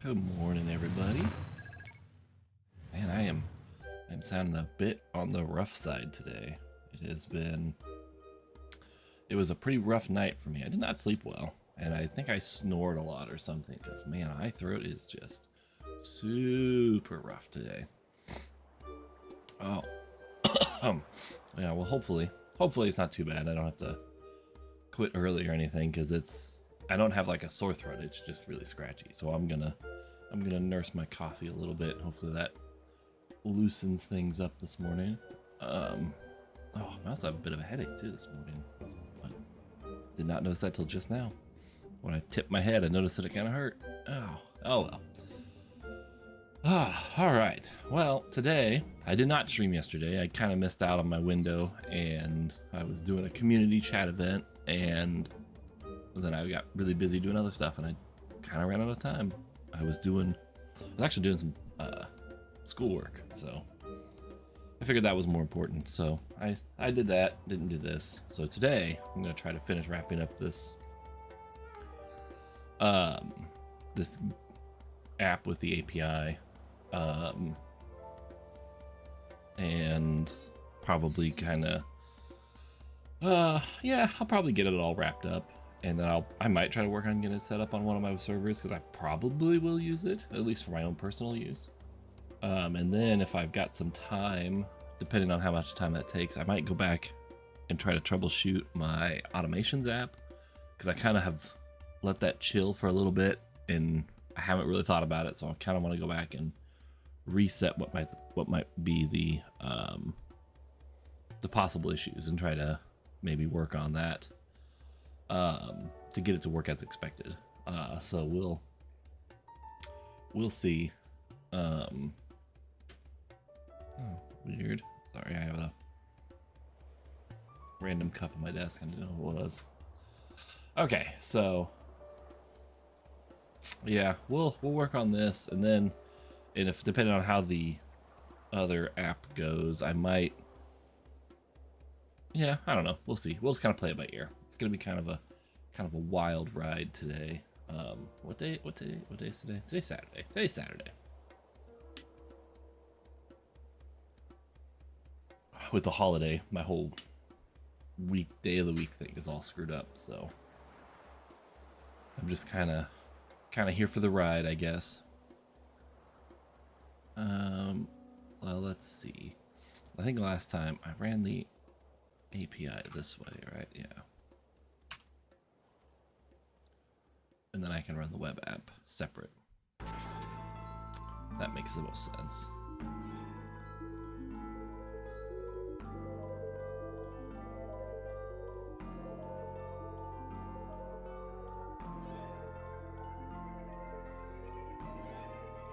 Good morning, everybody. Man, I'm sounding a bit on the rough side today. It was a pretty rough night for me. I did not sleep well, and I think I snored a lot or something, because man, my throat is just super rough today. Oh, yeah, well, hopefully it's not too bad. I don't have to quit early or anything, because I don't have like a sore throat. It's just really scratchy. So I'm gonna nurse my coffee a little bit. Hopefully that loosens things up this morning. Oh, I also have a bit of a headache too this morning. I did not notice that till just now. When I tipped my head, I noticed that it kind of hurt. Oh well. All right. Well, today I did not stream yesterday. I kind of missed out on my window, and I was doing a community chat event, and then I got really busy doing other stuff, and I kind of ran out of time. I was actually doing some schoolwork, so I figured that was more important. So I did that, didn't do this. So today I'm gonna try to finish wrapping up this this app with the API, and probably kind of yeah, I'll probably get it all wrapped up. And then I might try to work on getting it set up on one of my servers, because I probably will use it, at least for my own personal use. And then if I've got some time, depending on how much time that takes, I might go back and try to troubleshoot my automations app, because I kind of have let that chill for a little bit, and I haven't really thought about it. So I kind of want to go back and reset what might be the possible issues, and try to maybe work on that. To get it to work as expected. So we'll see. Weird. Sorry, I have a random cup on my desk. I didn't know what it was. Okay, so yeah, we'll work on this, and then, if depending on how the other app goes, I might. Yeah, I don't know. We'll see. We'll just kind of play it by ear. It's gonna be kind of a wild ride today. What day is today? Today's Saturday. With the holiday, my whole day of the week thing is all screwed up, so I'm just kind of here for the ride, I guess. Well, let's see. I think last time I ran the API this way, right? Yeah. And then I can run the web app separate. That makes the most sense.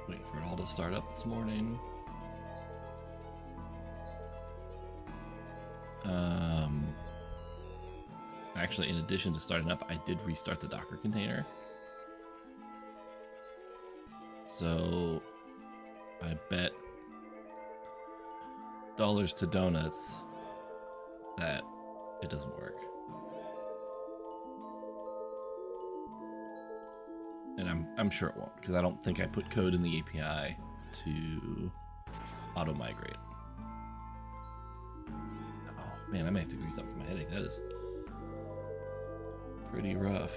Waiting for it all to start up this morning. Actually, in addition to starting up, I did restart the Docker container. So I bet dollars to donuts that it doesn't work. And I'm sure it won't, because I don't think I put code in the API to auto migrate. Oh man, I may have to grease up for my headache. That is pretty rough.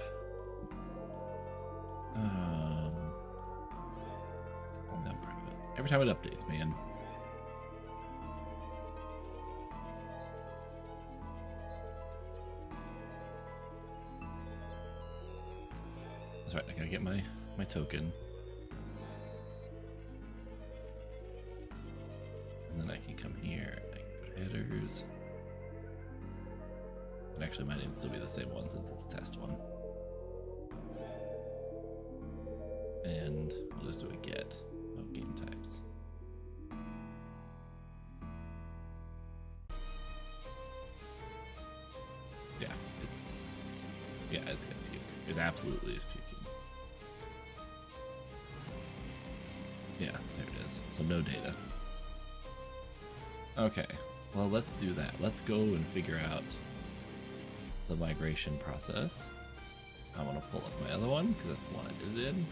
No private. Every time it updates, man. That's right, I gotta get my token. And then I can come here, I can go to headers. It actually might even still be the same one, since it's a test one. And we'll just do a get of game types. Yeah, it's gonna puke. It absolutely is puking. Yeah, there it is. So no data. Okay, well, let's do that. Let's go and figure out the migration process. I want to pull up my other one, because that's the one I did it in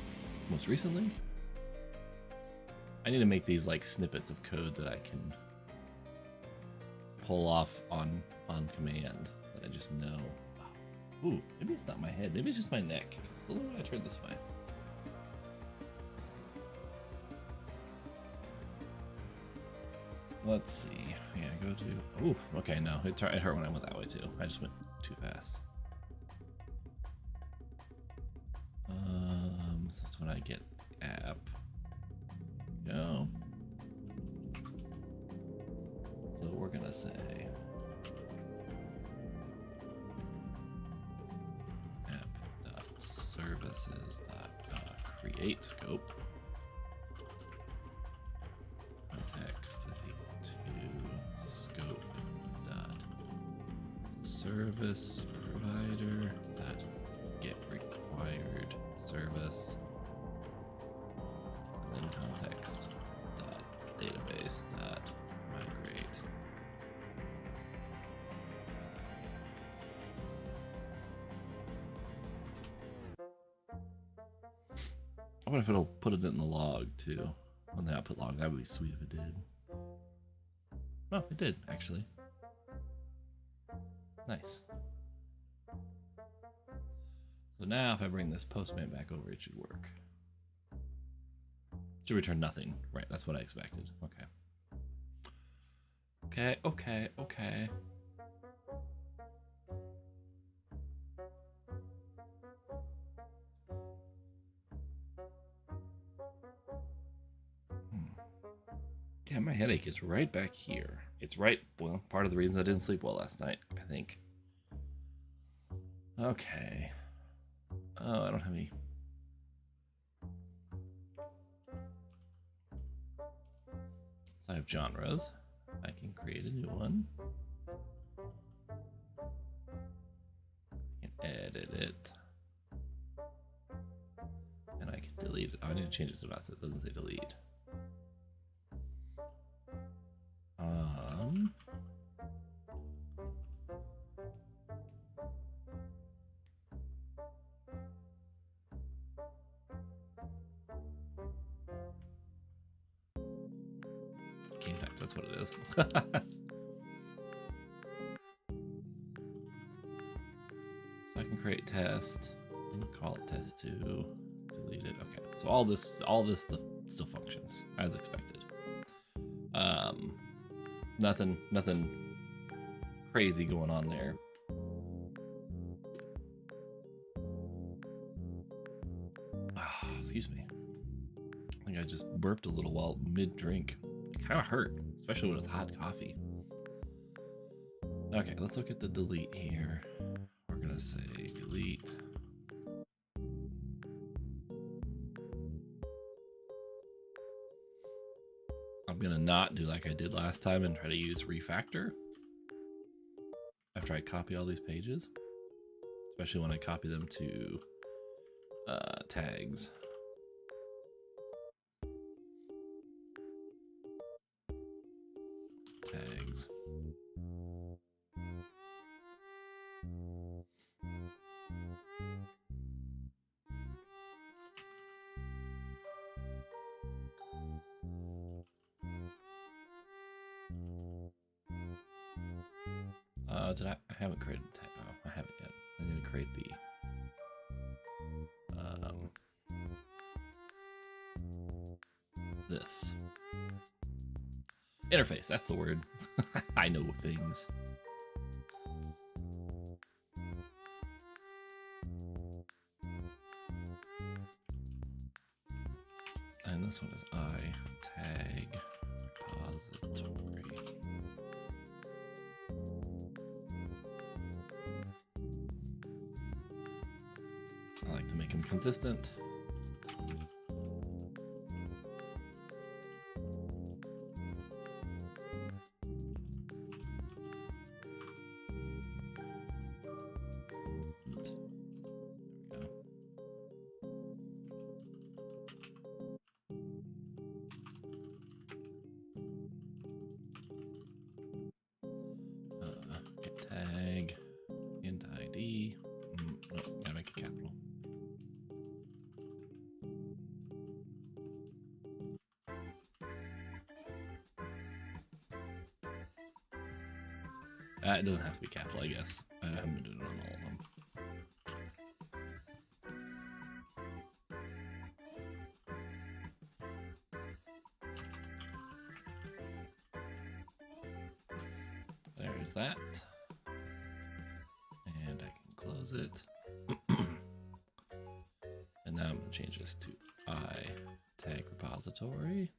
most recently. I need to make these like snippets of code that I can pull off on command that I just know. Ooh, maybe it's not my head. Maybe it's just my neck. It's the way I turn this way. Let's see. Yeah, go to. Ooh, okay, no, it hurt when I went that way too. I just went too fast. So that's when I get app. Go. So we're gonna say app.services.create scope. Context is equal to scope dot service provider dot get required service, and then context dot database dot migrate. I wonder if it'll put it in the log too, on the output log. That would be sweet if it did. Oh, it did actually. Nice. So now if I bring this Postman back over, it should work. Should return nothing. Right, that's what I expected. Okay. Okay. Yeah, my headache is right back here. It's right, well, part of the reason I didn't sleep well last night, I think. Okay. Oh, I don't have any. So I have genres. I can create a new one. I can edit it. And I can delete it. Oh, I need to change this to not so it doesn't say delete. Game types, that's what it is. So I can create test and call it test2, delete it. Okay, so all this stuff still functions as expected. Nothing crazy going on there. Excuse me. I think I just burped a little while mid-drink. It kind of hurt, especially when it's hot coffee. Okay, let's look at the delete here. We're gonna say delete. I'm gonna not do like I did last time and try to use refactor after I copy all these pages, especially when I copy them to tags. Tags. I haven't created a tag. Oh, I haven't yet. I need to create the this interface. That's the word. I know things. And this one is tag repository. I like to make them consistent. It doesn't have to be capital, I guess. I haven't been doing it on all of them. There's that. And I can close it. And now I'm going to change this to I tag repository.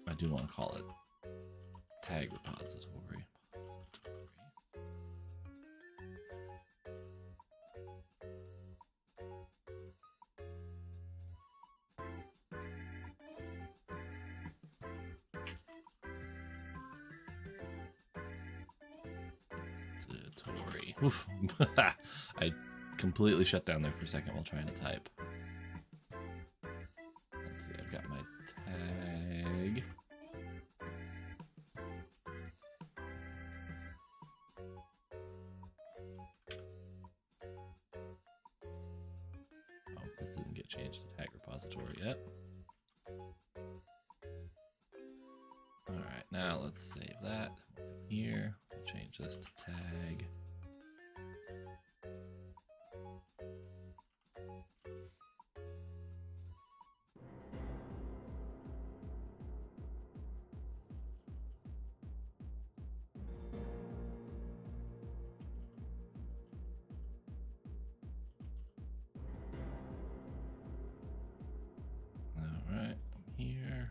I do want to call it tag repository. Oof. I completely shut down there for a second while trying to type. Let's see, I've got my tag. Oh, this didn't get changed to tag repository yet. Alright, now let's save that. Here, we'll change this to tag. Alright, I'm here.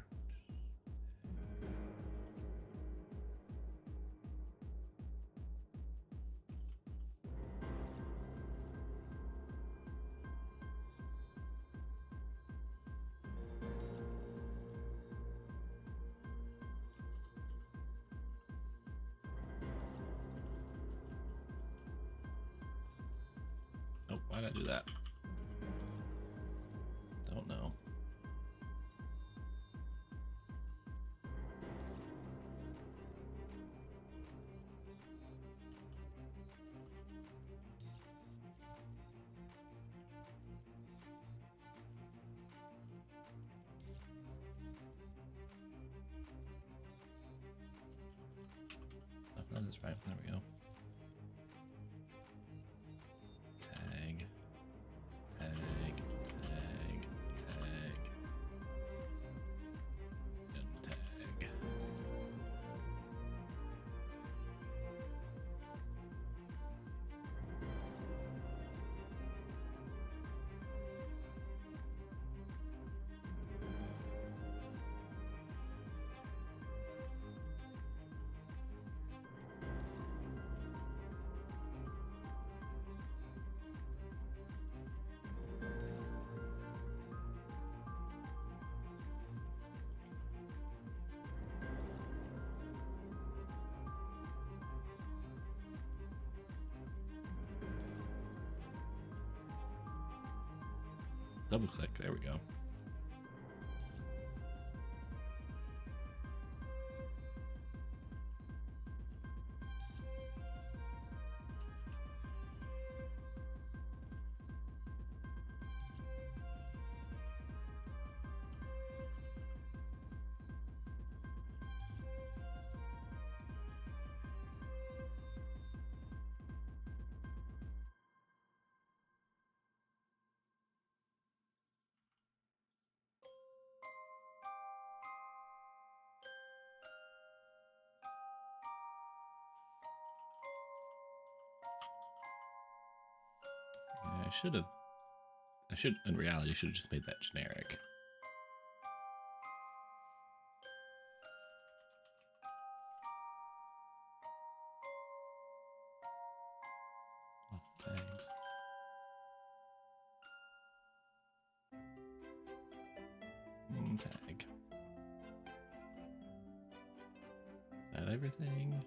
Oh, why'd I do that? Don't know. Oh, that is right. There we go. Tag, tag, tag, tag, and tag. Double click, there we go. Yeah, in reality, I should have just made that generic. Oh, thanks. Tag. Is that everything?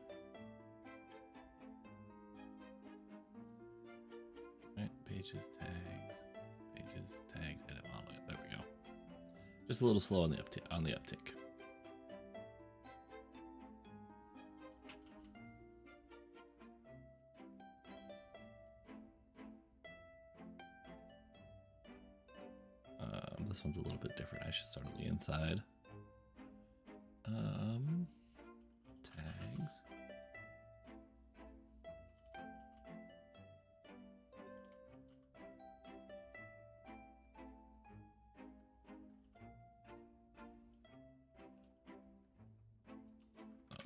Right, pages, tags, edit model. There we go. Just a little slow on the uptick. This one's a little bit different. I should start on the inside. Tag.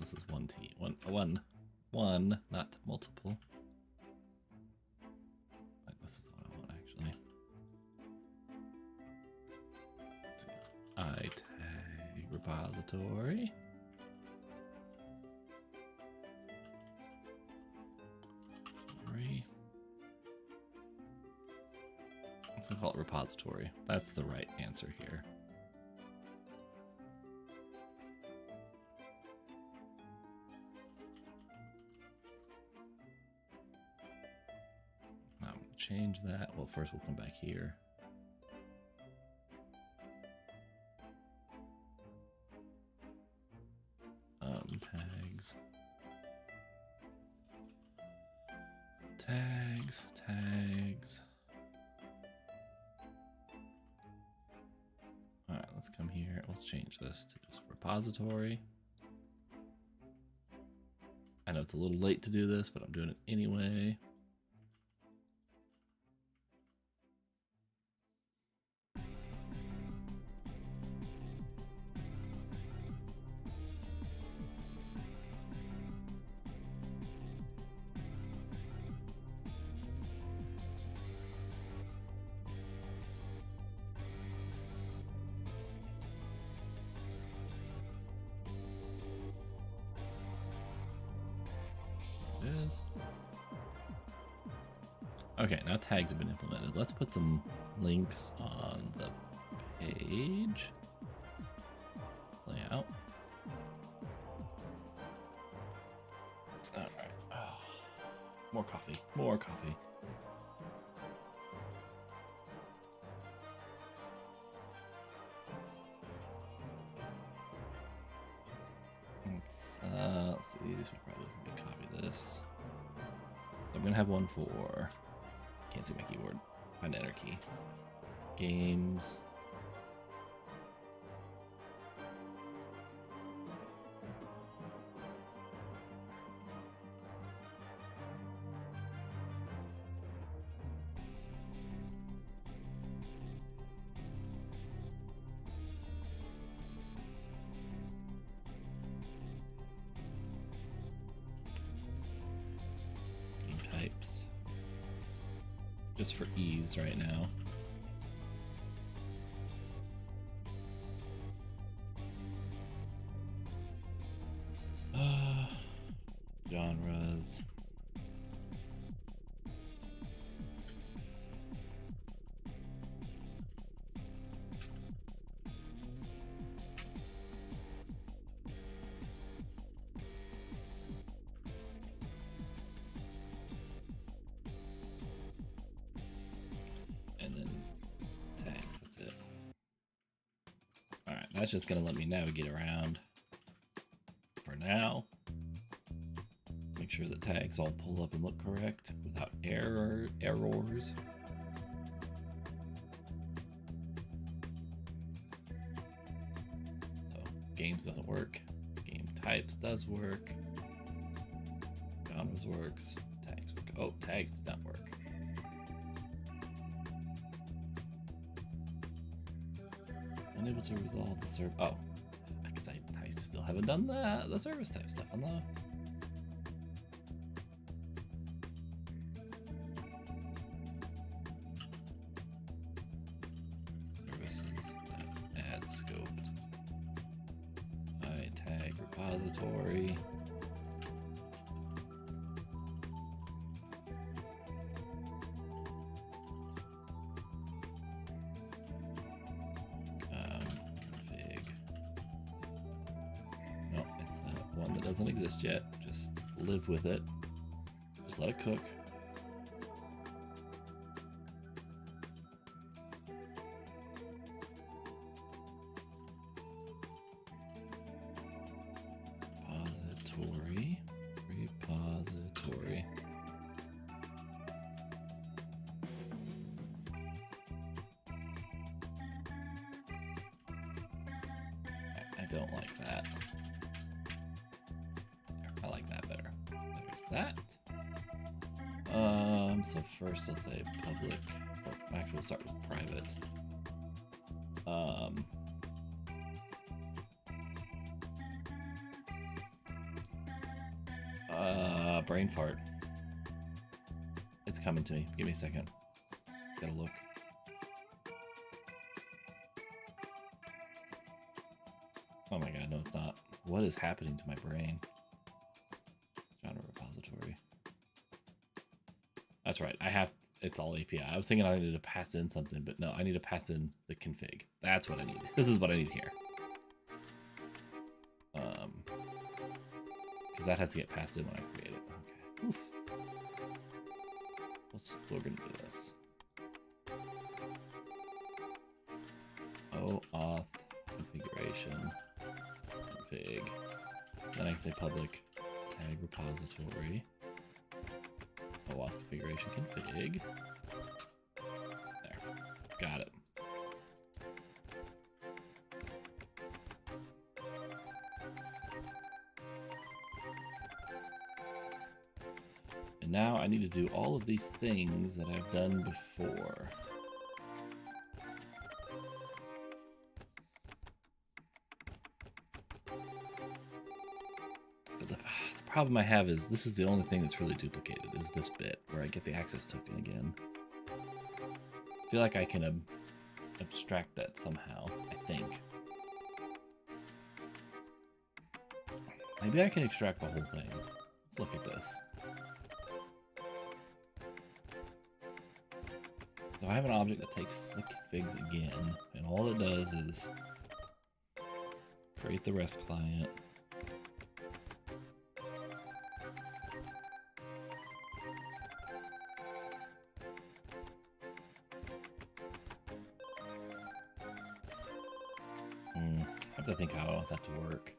this is one T. One, not multiple. This is what I want actually. It's iTag repository. Let's call it repository. That's the right answer here. I'm going to change that. Well, first we'll come back here. Tags. Tags. All right, let's come here. Let's change this to just repository. I know it's a little late to do this, but I'm doing it anyway. Okay, now tags have been implemented. Let's put some links on the page. Layout. All right. Oh, more coffee. More coffee. Let's see. The easiest way probably is going to copy this. So I'm going to have one for. Can't see my keyboard. Find enter key. Games. Game types. Just for ease right now. Genres. That's just going to let me navigate around for now. Make sure the tags all pull up and look correct without errors. So games doesn't work. Game types does work. Genres works. Tags work. Oh, tags did not work. Unable to resolve the server. Oh, because I still haven't done the service type stuff on the. Services add scoped. iTag repository. Doesn't exist yet. Just live with it. Just let it cook. Repository. I don't like that. I like that better. There's that. So first I'll say public. Well, actually, we'll start with private. Brain fart. It's coming to me. Give me a second. Gotta look. Oh my god, no it's not. What is happening to my brain? Genre repository. That's right, it's all API. I was thinking I needed to pass in something, but no, I need to pass in the config. That's what I need. This is what I need here. Because that has to get passed in when I create it. Okay. Oof. We're gonna do this. OAuth configuration config. Then I can say public tag repository. OAuth configuration config. There. Got it. And now I need to do all of these things that I've done before. But the problem I have is this is the only thing that's really duplicated, is this bit where I get the access token again. I feel like I can abstract that somehow, I think. Maybe I can extract the whole thing. Let's look at this. So I have an object that takes the configs again, and all it does is create the REST client. I have to think how I want that to work.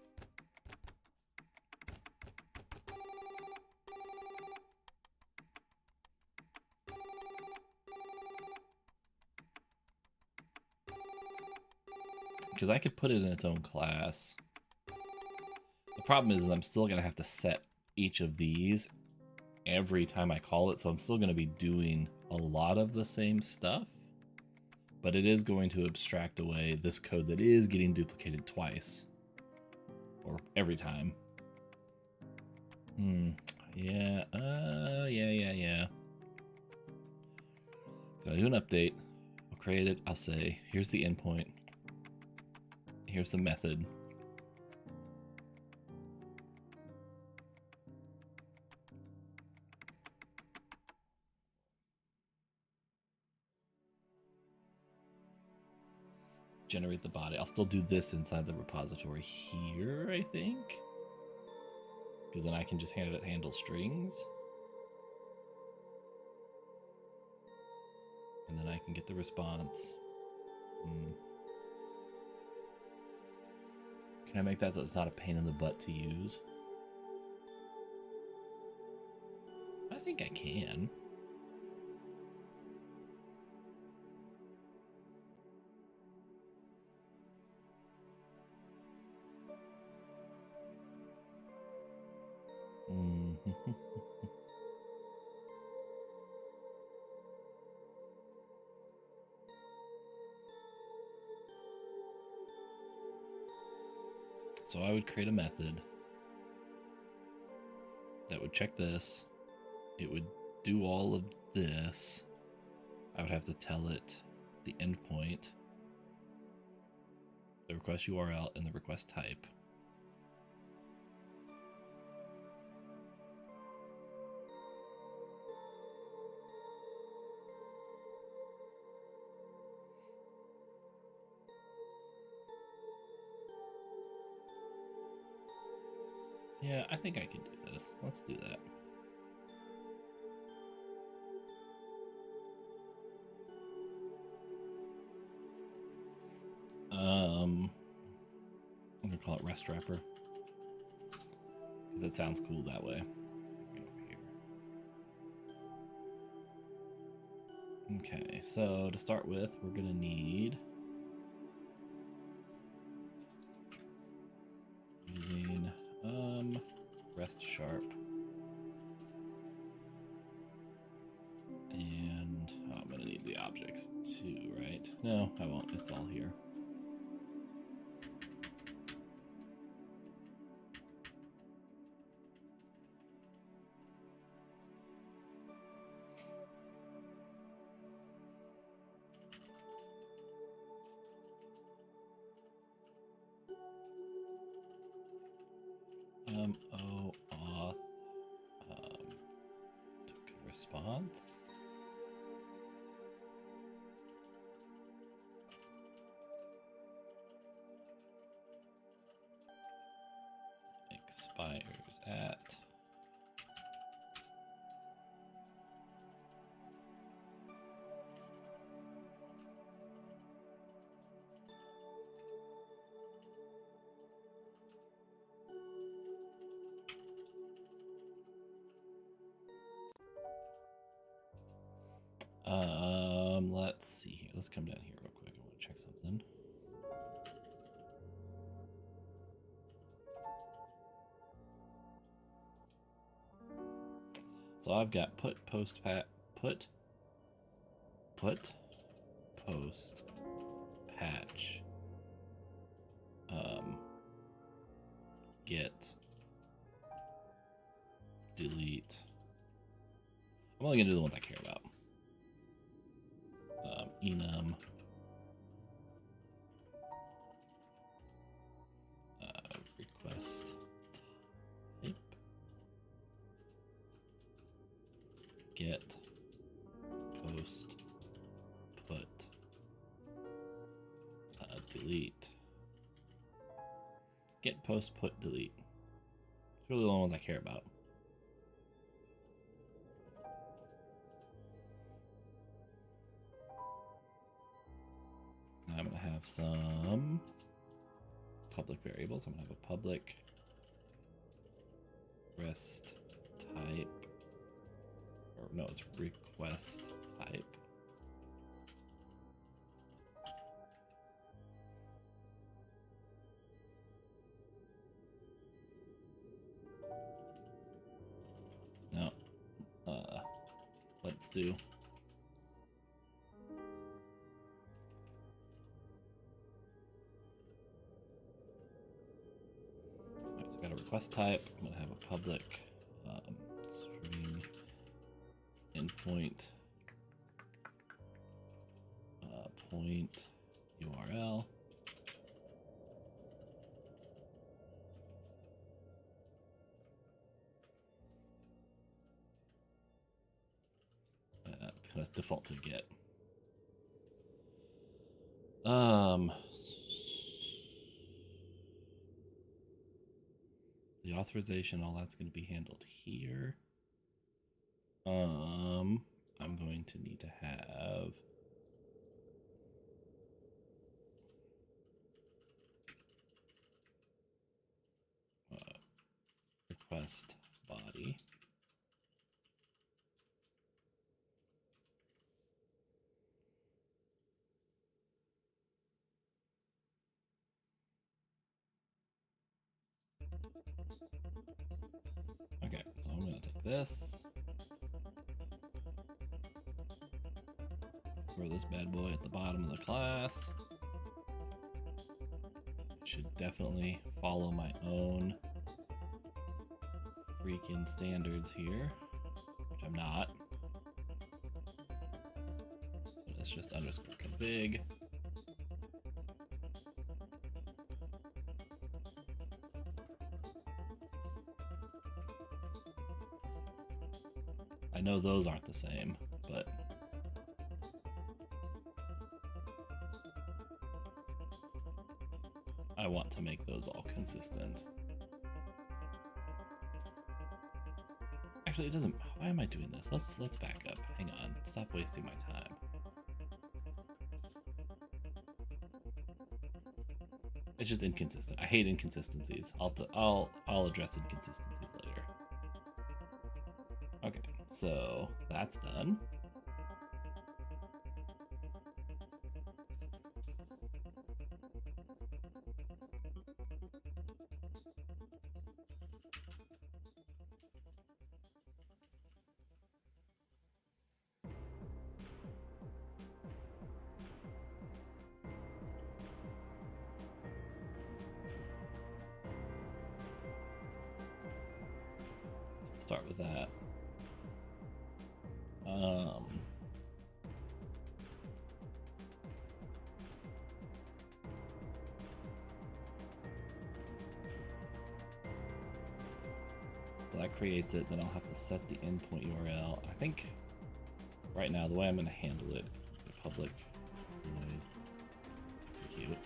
Because I could put it in its own class. The problem is I'm still going to have to set each of these every time I call it, so I'm still going to be doing a lot of the same stuff, but it is going to abstract away this code that is getting duplicated twice, or every time. Yeah, yeah. So I do an update, I'll create it, I'll say, here's the endpoint. Here's the method. Generate the body. I'll still do this inside the repository here, I think. Because then I can just have it handle strings. And then I can get the response. Can I make that so it's not a pain in the butt to use? I think I can. So I would create a method that would check this. It would do all of this. I would have to tell it the endpoint, the request URL, and the request type. Yeah, I think I can do this. Let's do that. I'm gonna call it REST wrapper because it sounds cool that way. Right over here. Okay, so to start with, we're gonna need using REST sharp, and I'm gonna need the objects too, right? No, I won't. It's all here. response. Expires at. Let's see here. Let's come down here real quick. I want to check something. So I've got put, post, put, post, patch, get, delete. I'm only gonna do the ones I care about. Enum, request type, get, post, put, delete, get, post, put, delete. It's really the only ones I care about. I'm going to have some public variables. I'm going to have a public rest type, or no, it's request type. Now, let's do got a request type. I'm going to have a public string endpoint point URL. It's kind of default to get. The authorization, all that's going to be handled here. I'm going to need to have request body. Okay, so I'm going to take this, throw this bad boy at the bottom of the class. It should definitely follow my own freaking standards here, which I'm not. But it's just underscore config. I know those aren't the same, but I want to make those all consistent. Actually, it doesn't. Why am I doing this? Let's back up. Hang on. Stop wasting my time. It's just inconsistent. I hate inconsistencies. I'll address inconsistencies later. Okay, so that's done. Start with that. that creates it. Then I'll have to set the endpoint URL. I think right now the way I'm going to handle it is a public void execute.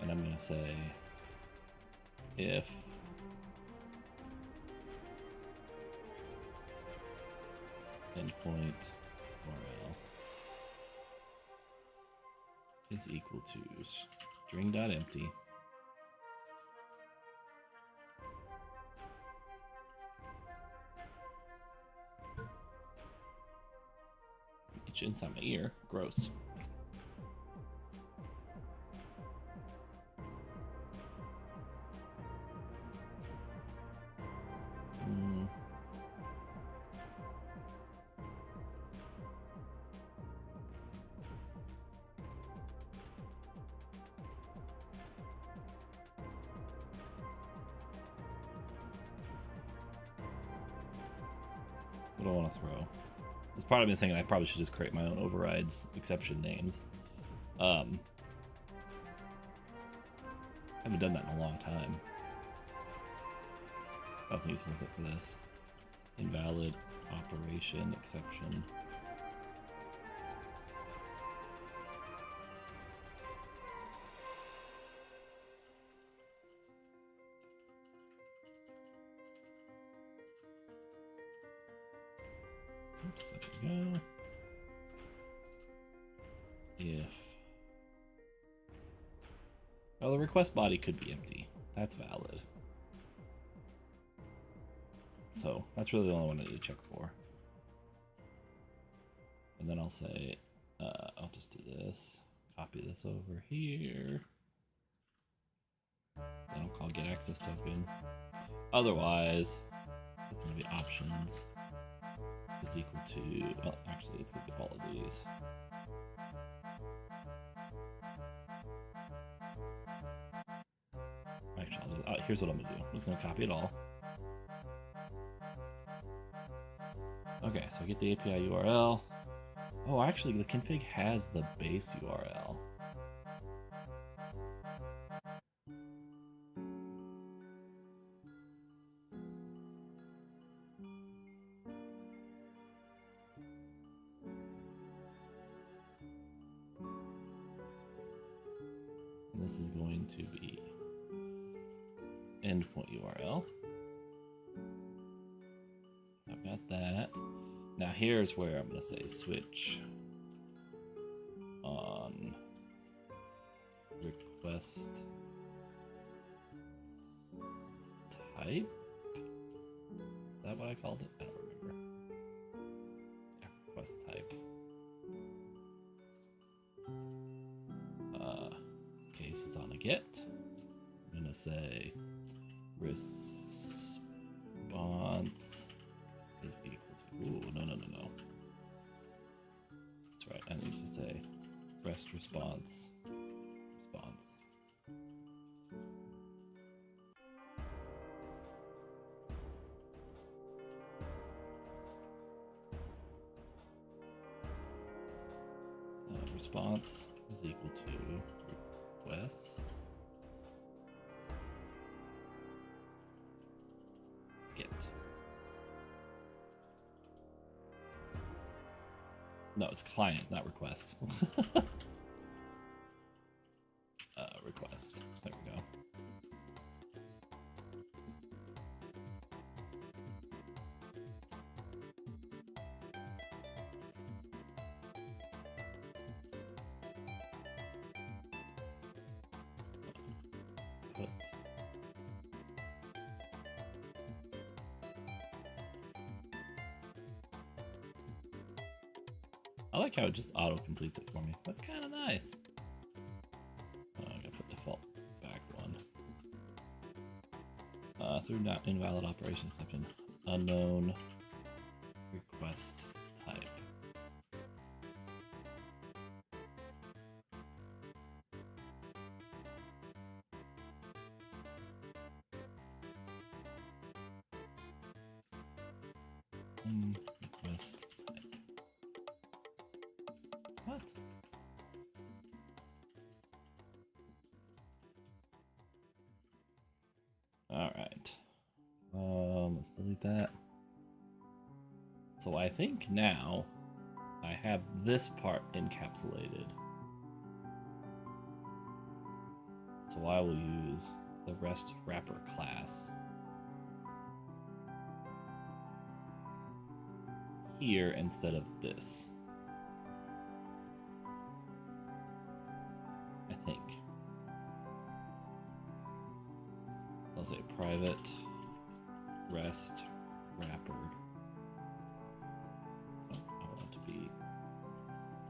And I'm going to say if endpoint URL is equal to string.empty itch inside my ear. Gross. What do I want to throw? There's part of me thinking I probably should just create my own overrides exception names. I haven't done that in a long time. I don't think it's worth it for this. Invalid operation exception. Oops, there we go. If... Oh, the request body could be empty. That's valid. So that's really the only one I need to check for. And then I'll say, I'll just do this. Copy this over here. Then I'll call get access token. Otherwise, it's going to be options is equal to, well, actually, it's going to be all of these. Actually, here's what I'm going to do. I'm just going to copy it all. Okay, so I get the API URL. Oh, actually, the config has the base URL. And this is going to be endpoint URL. So I've got that. Now here's where I'm going to say switch on request type. Is that what I called it? I don't remember. Yeah, request type. Case is on a get. I'm going to say response is equal to, ooh, no. That's right, I need to say REST response. Response is equal to request get. No, it's client, not request. Request. There we go. Put. I like how it just auto completes it for me. That's kind of nice. I'm gonna put default back one. Through not invalid operation exception, unknown request type. Request type. What? All right. delete that. So I think now I have this part encapsulated. So I will use the REST wrapper class here instead of this. I think. So I'll say private REST wrapper. Oh, I want it to be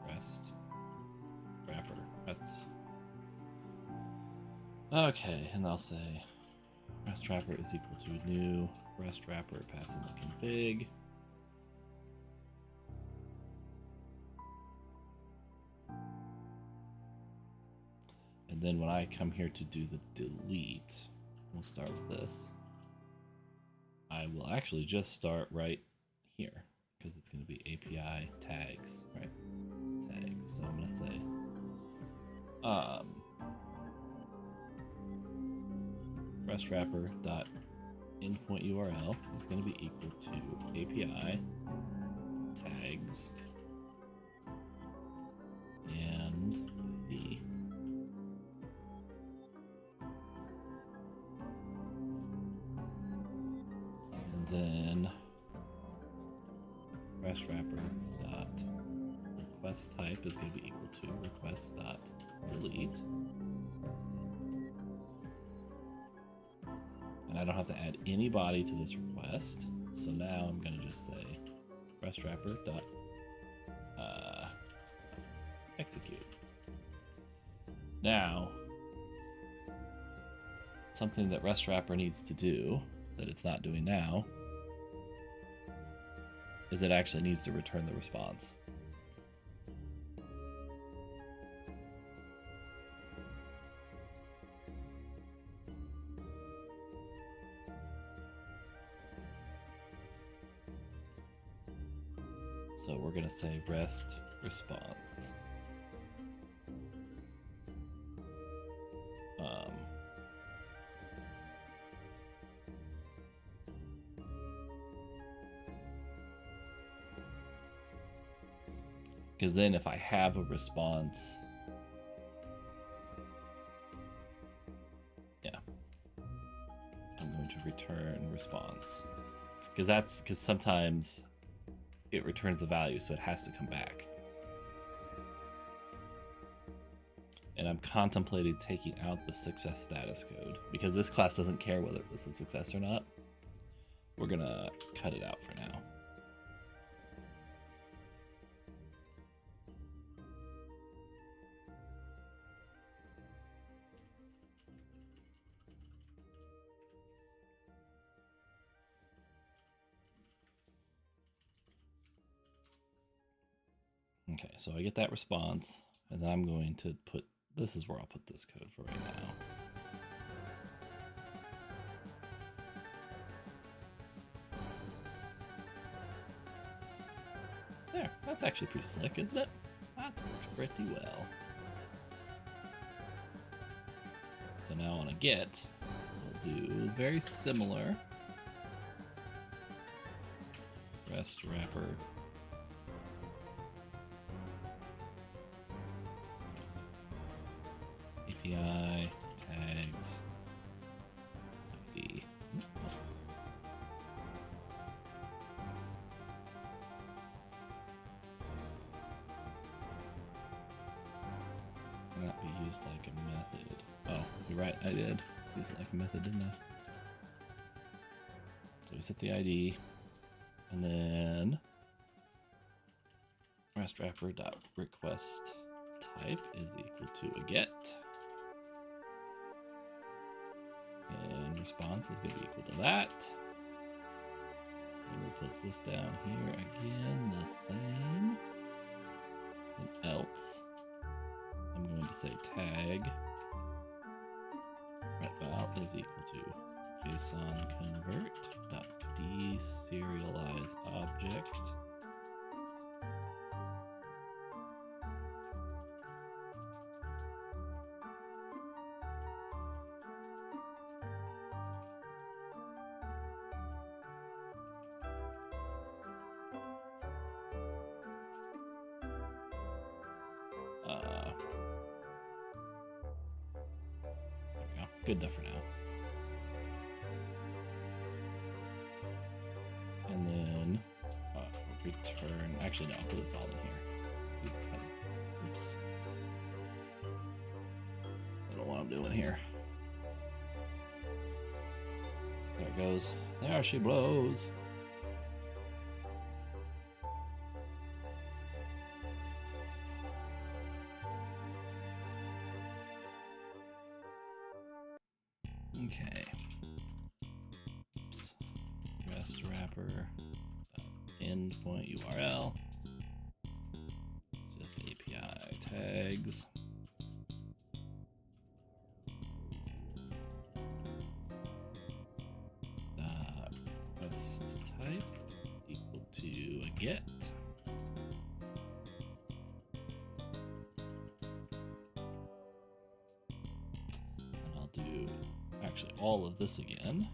REST wrapper. That's okay, and I'll say REST wrapper is equal to new REST wrapper passing the config. And then when I come here to do the delete, we'll start with this. I will actually just start right here because it's going to be API tags, right? Tags. So I'm going to say REST wrapper dot endpoint URL is going to be equal to API tags and the then REST wrapper dot request type is going to be equal to request dot delete, and I don't have to add any body to this request. So now I'm going to just say REST wrapper dot execute. Now, something that REST wrapper needs to do that it's not doing now is it actually needs to return the response. So we're going to say REST response. Because then if I have a response, yeah, I'm going to return response. Because sometimes it returns the value, so it has to come back. And I'm contemplating taking out the success status code because this class doesn't care whether it's a success or not. We're gonna cut it out for now. Okay, so I get that response, and then I'm going to put, this is where I'll put this code for right now. There, that's actually pretty slick, isn't it? That works pretty well. So now on a get, we'll do very similar. REST wrapper. API tags ID. Cannot be used like a method. Oh, you're right, I did use it like a method, didn't I? So we set the ID, and then REST wrapper dot request type is equal to a get. And response is going to be equal to that. Then we'll put this down here again, the same. Then else, I'm going to say tag val is equal to JSON convert dot deserialize object. There we go. Good enough for now. And then return. Actually, no, I'll put this all in here. Oops. I don't know what I'm doing here. There it goes. There she blows. Okay. Oops. Rest wrapper. Endpoint URL. It's just API tags. Request type is equal to a get. And I'll do actually all of this again.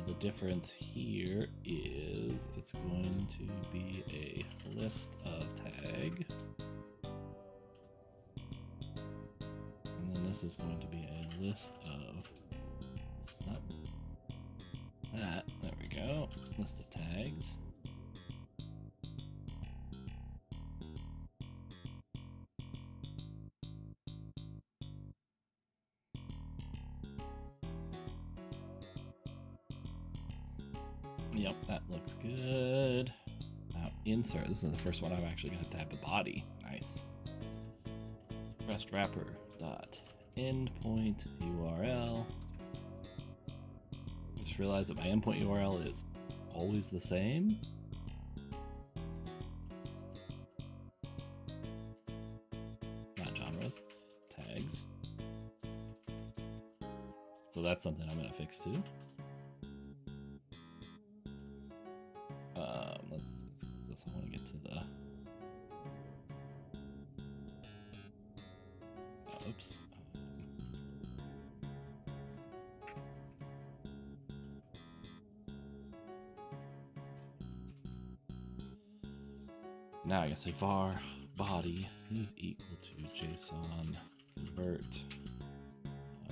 The difference here is it's going to be a list of tag. And then this is going to be a list of, it's not that, there we go, list of tags. Yep, that looks good. Now insert, this is the first one I'm actually going to type a body. Nice. Rest wrapper dot endpoint URL. Just realized that my endpoint URL is always the same. Not genres, tags. So that's something I'm going to fix too. Let's close this. I want to get to the. Oops. Now I can say var body is equal to JSON convert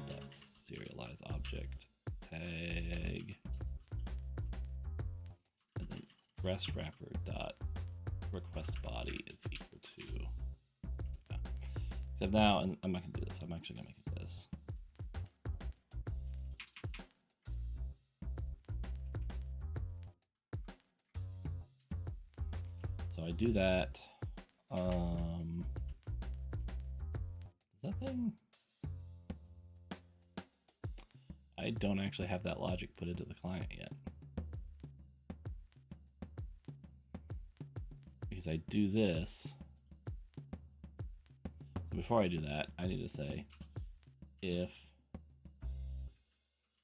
dot serialize object tag. Rest wrapper dot request body is equal to, yeah. Except now, and I'm not gonna do this. I'm actually gonna make it this. So I do that. Is that thing? I don't actually have that logic put into the client yet. Because I do this. So before I do that, I need to say if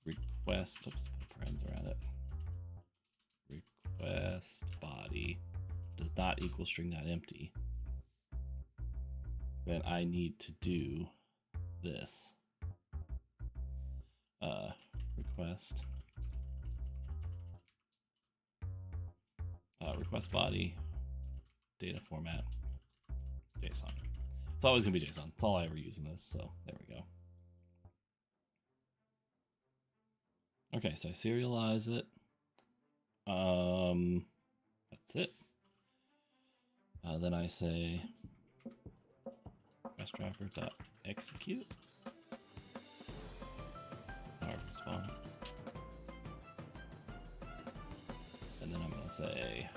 request, oops, put parens around it. Request body does not equal string.empty, then I need to do this. Request body data format JSON. It's always gonna be JSON. It's all I ever use in this, so there we go. Okay, so I serialize it. That's it. Then I say rest wrapper dot execute our response, and then I'm gonna say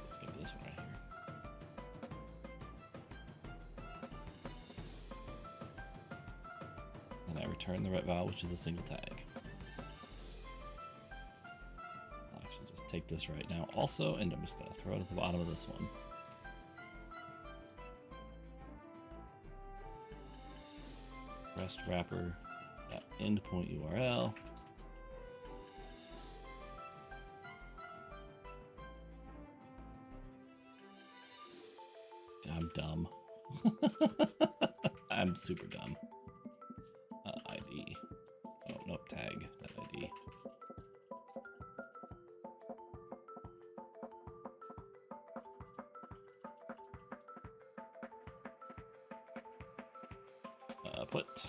let's go to this one right here. And I return the ret val, which is a single tag. I'll actually just take this right now also, and I'm just gonna throw it at the bottom of this one. Rest wrapper endpoint URL. I'm dumb. I'm super dumb. ID. Oh, no, tag.id. put.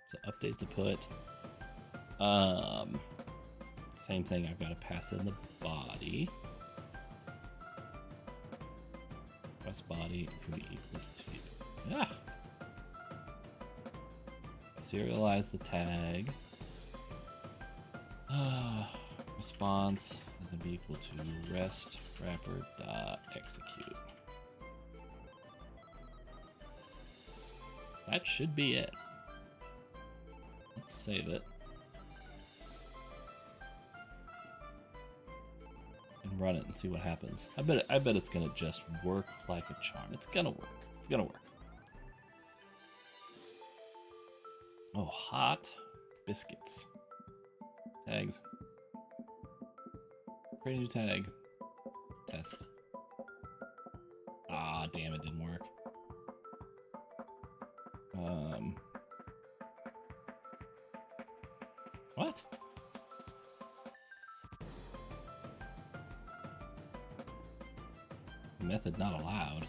So update to put. Same thing, I've got to pass in the body. Request body is going to be equal to 2. Yeah. Serialize the tag. Response is going to be equal to rest wrapper dot execute. That should be it. Let's save it. And run it and see what happens. I bet it's gonna just work like a charm. It's gonna work. It's gonna work. Oh, hot biscuits. Tags. Create a new tag. Test. Ah, damn, it didn't work. What? Method not allowed.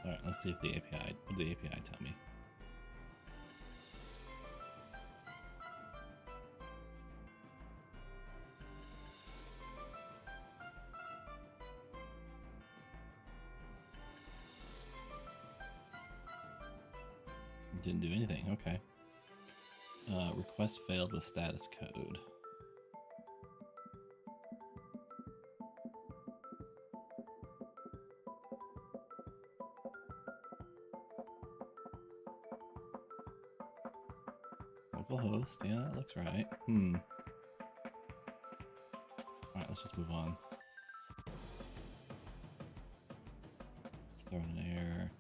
All right, let's see if the API, what did the API tell me? Didn't do anything, okay. Request failed with status code. Localhost, yeah, that looks right. Alright, let's just move on. Let's throw in an error.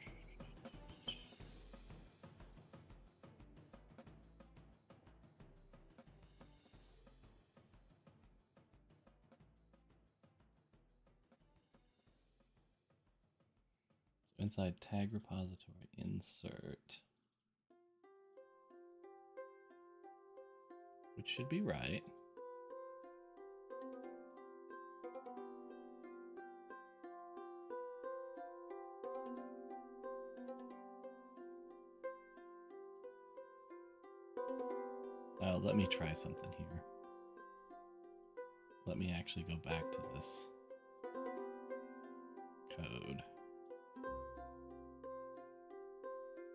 Inside tag repository, insert. Which should be right. Oh, let me try something here. Let me actually go back to this code.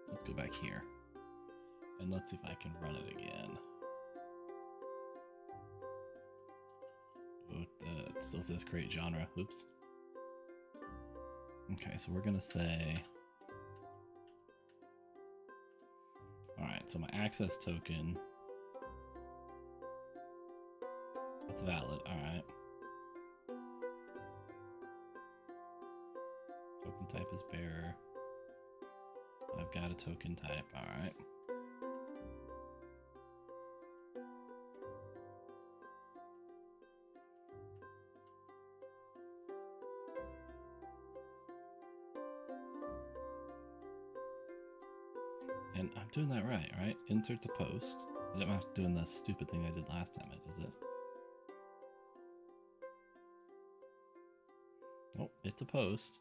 Let's go back here. And let's see if I can run it again. It still says create genre. Oops. Okay, so we're gonna say, all right, so my access token, that's valid. All right. Token type is bearer. I've got a token type. All right. And I'm doing that right? Insert to post. I'm not doing the stupid thing I did last time, is it? Oh, it's a post.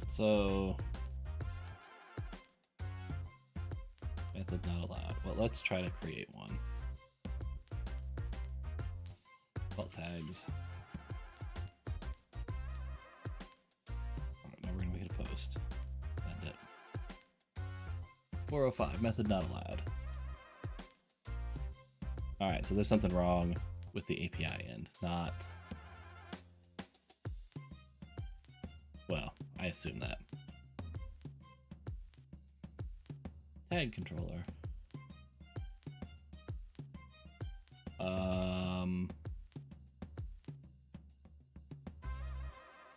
So, method not allowed. Well, let's try to create one. It's called tags. All right, now we're gonna make it a post. Send it. 405, method not allowed. All right, so there's something wrong with the API end, not. Well, I assume that. Tag controller.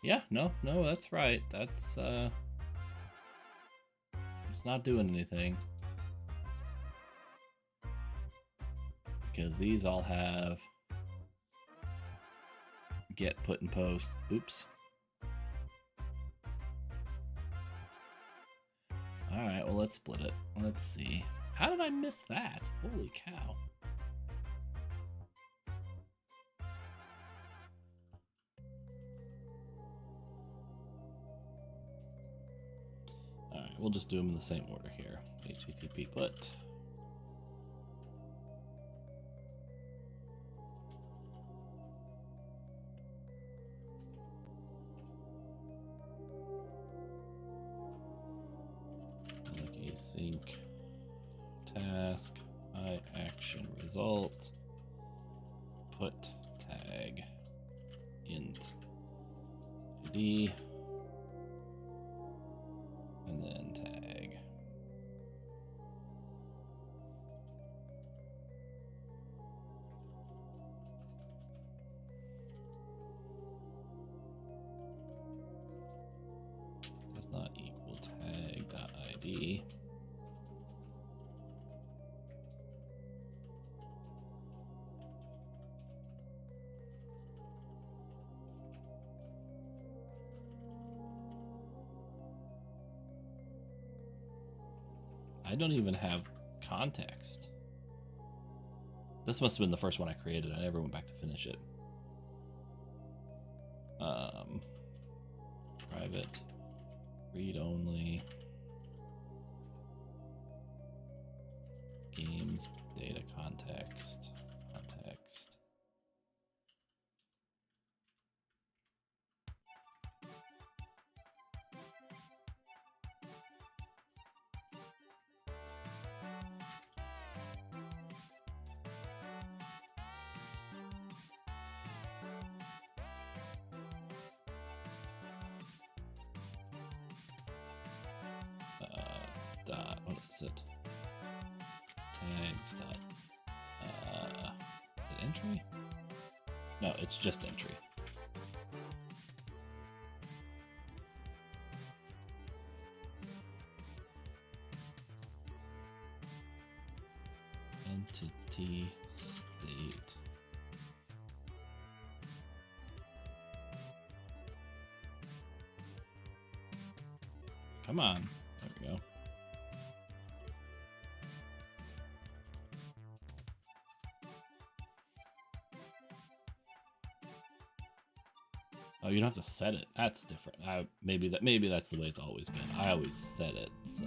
Yeah, no, that's right. That's it's not doing anything. Because these all have get put in post. Oops. All right, well, let's split it. Let's see. How did I miss that? Holy cow. All right, we'll just do them in the same order here. HTTP put. Like async task, my action result, put tag int ID, and then tag. Does not equal tag.id. I don't even have context. This must have been the first one I created. I never went back to finish it. Private, read only, games, data context, context. Dot, what is it? Tags dot, is it entry? No, it's just entry. Entity state. Come on, there we go. Oh, you don't have to set it. That's different. Maybe that's the way it's always been. I always set it, so.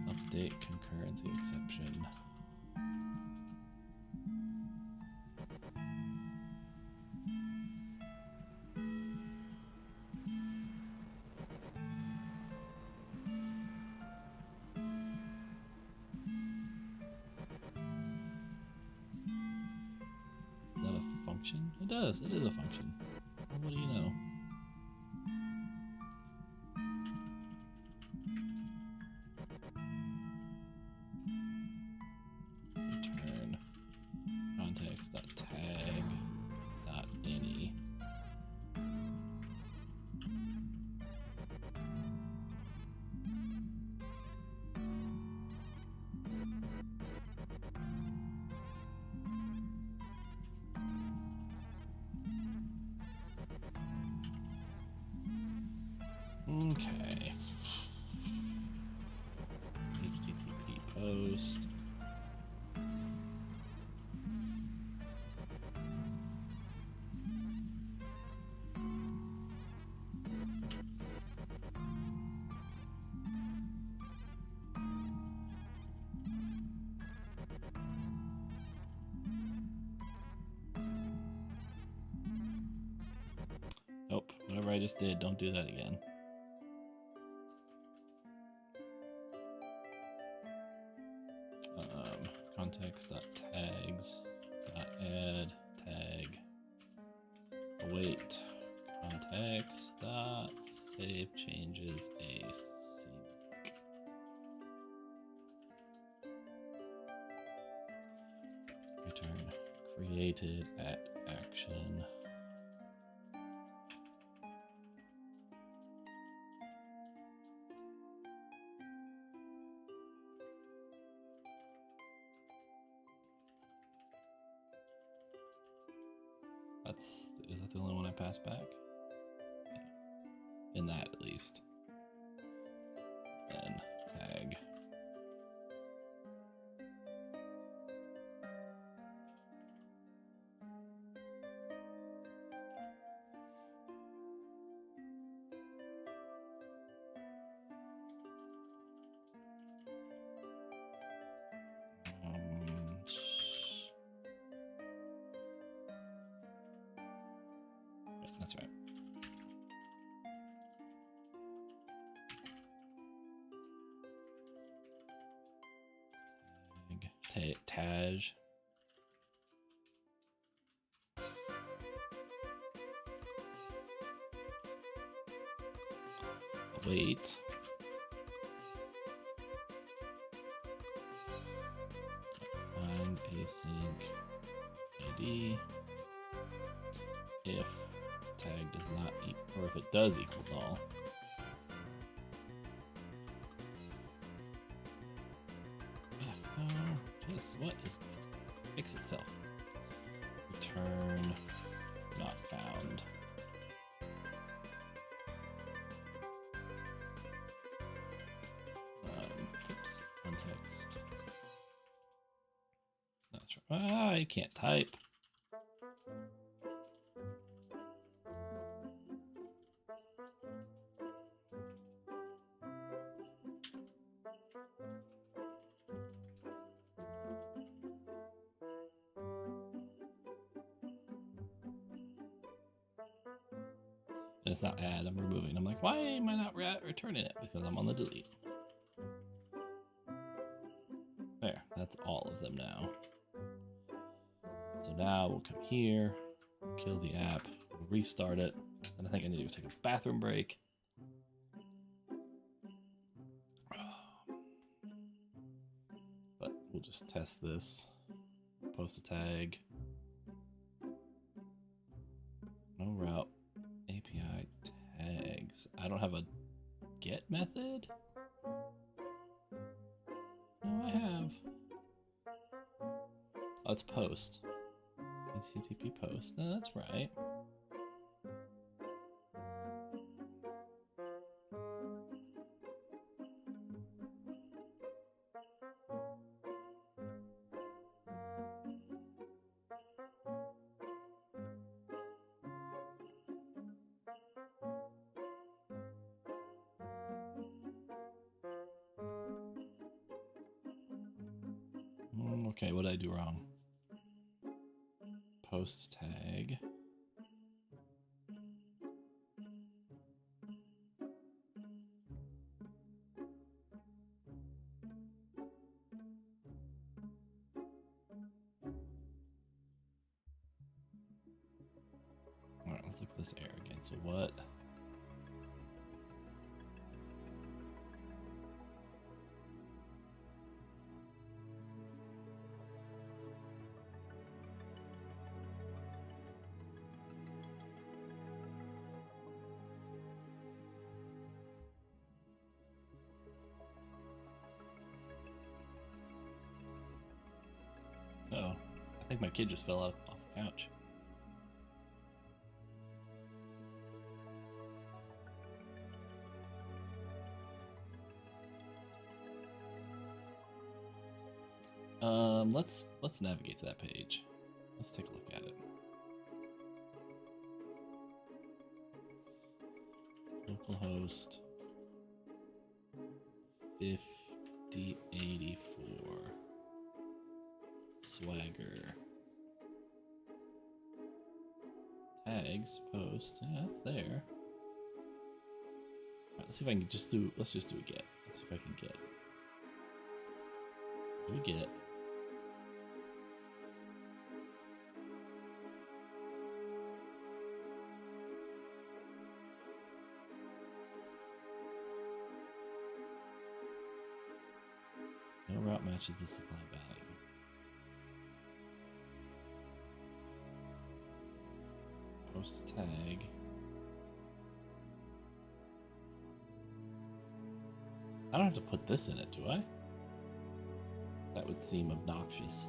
Update concurrency exception. It does. It is a function. What do you know? Return context.tag.any. Okay. HTTP post. Nope, whatever I just did, don't do that again. Context.tags.add tag. Await context.save changes async. Return created at action. Is that the only one I passed back? Yeah. In that at least. Then tag. That's right. Taj. Wait. Find async ID if tag does not equal, or if it does equal null. Just what is fix itself? Return not found. Oops, context. Not sure. I can't type. And it's not add, I'm removing. I'm like, why am I not returning it? Because I'm on the delete. There, that's all of them now. So now we'll come here, kill the app, restart it. And I think I need to take a bathroom break. But we'll just test this. Post a tag. No route. API tags. I don't have a get method? No, I have. Oh, it's post. HTTP post. No, that's right. Okay, what did I do wrong? Post tag. All right, let's look at this error again. So what? Uh-oh, I think my kid just fell off the couch. Let's navigate to that page. Let's take a look at it. Localhost 5084 Swagger tags post. Yeah, it's there. All right, let's see if I can just do. Let's just do a get. Let's see if I can get. Do a get. No route matches the supply value. Post a tag. I don't have to put this in it, do I? That would seem obnoxious.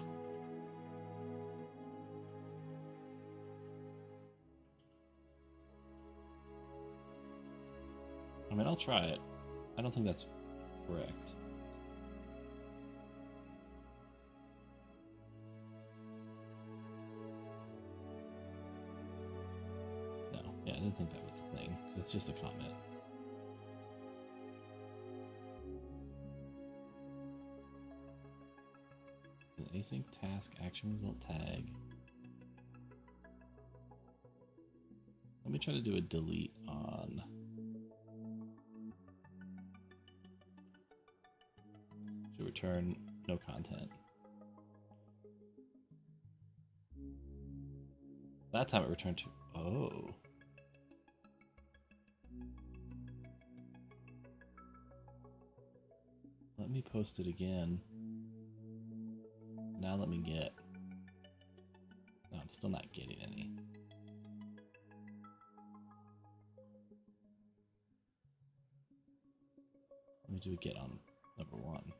I mean, I'll try it. I don't think that's correct. No, yeah, I didn't think that was the thing, because it's just a comment. It's an async task action result tag. Let me try to do a delete on. To return no content. That time it returned to. Oh. Let me post it again. Now let me get. No, I'm still not getting any. Let me do a get on number 1.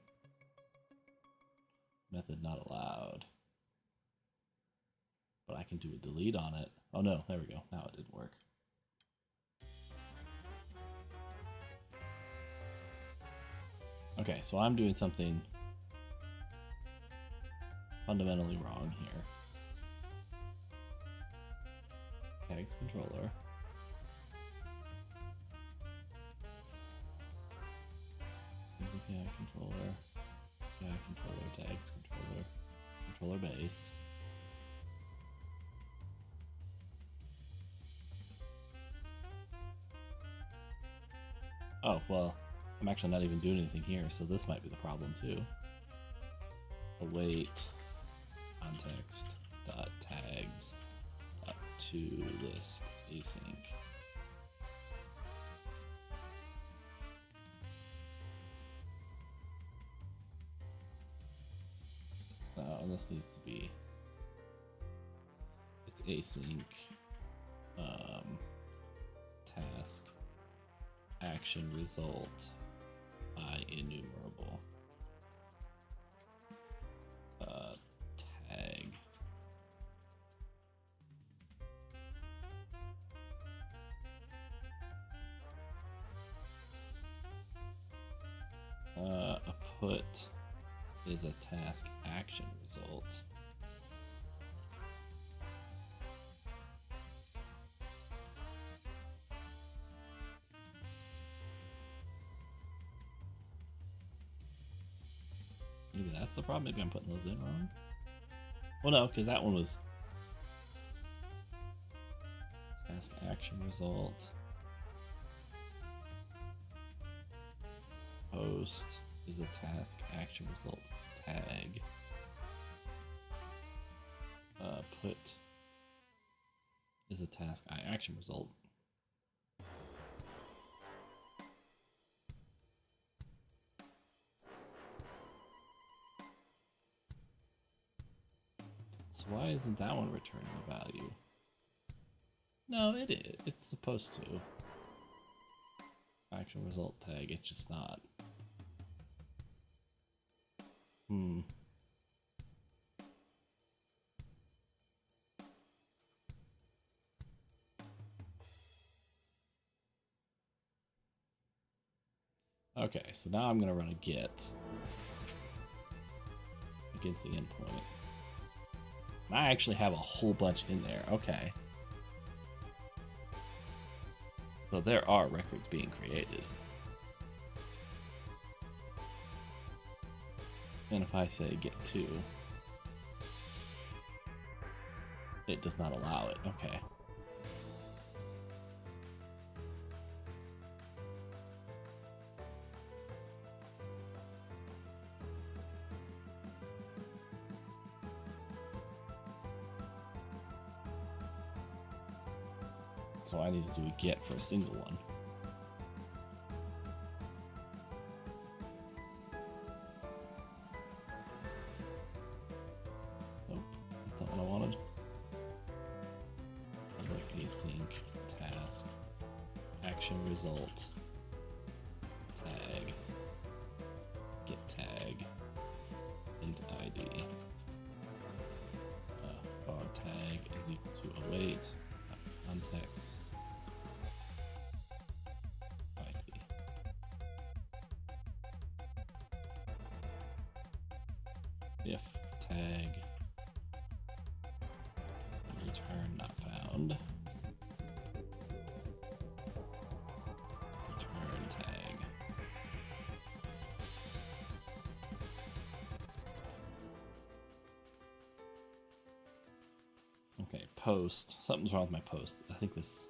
Method not allowed. But I can do a delete on it. Oh no, there we go. Now it didn't work. Okay, so I'm doing something fundamentally wrong here. Tags controller. API controller. API controller. Tags controller. Controller base. Oh, well, I'm actually not even doing anything here, so this might be the problem too. Await context dot tags dot to list async. And this needs to be, it's async task action result by enumerable tag. A put is a task action result. Maybe that's the problem. Maybe I'm putting those in wrong. Well, no, because that one was task action result. Post is a task action result tag. Put is a task action result. So why isn't that one returning a value? No, it is. It's supposed to. Action result tag, it's just not. Okay, so now I'm gonna run a get against the endpoint. And I actually have a whole bunch in there. Okay. So there are records being created. And if I say get 2, it does not allow it. Okay. So I need to do a get for a single one. Nope, that's not what I wanted. Like async task action result tag get tag int id bar tag is equal to await context ID. if tag return not found, return tag. Okay, post. Something's wrong with my post. I think this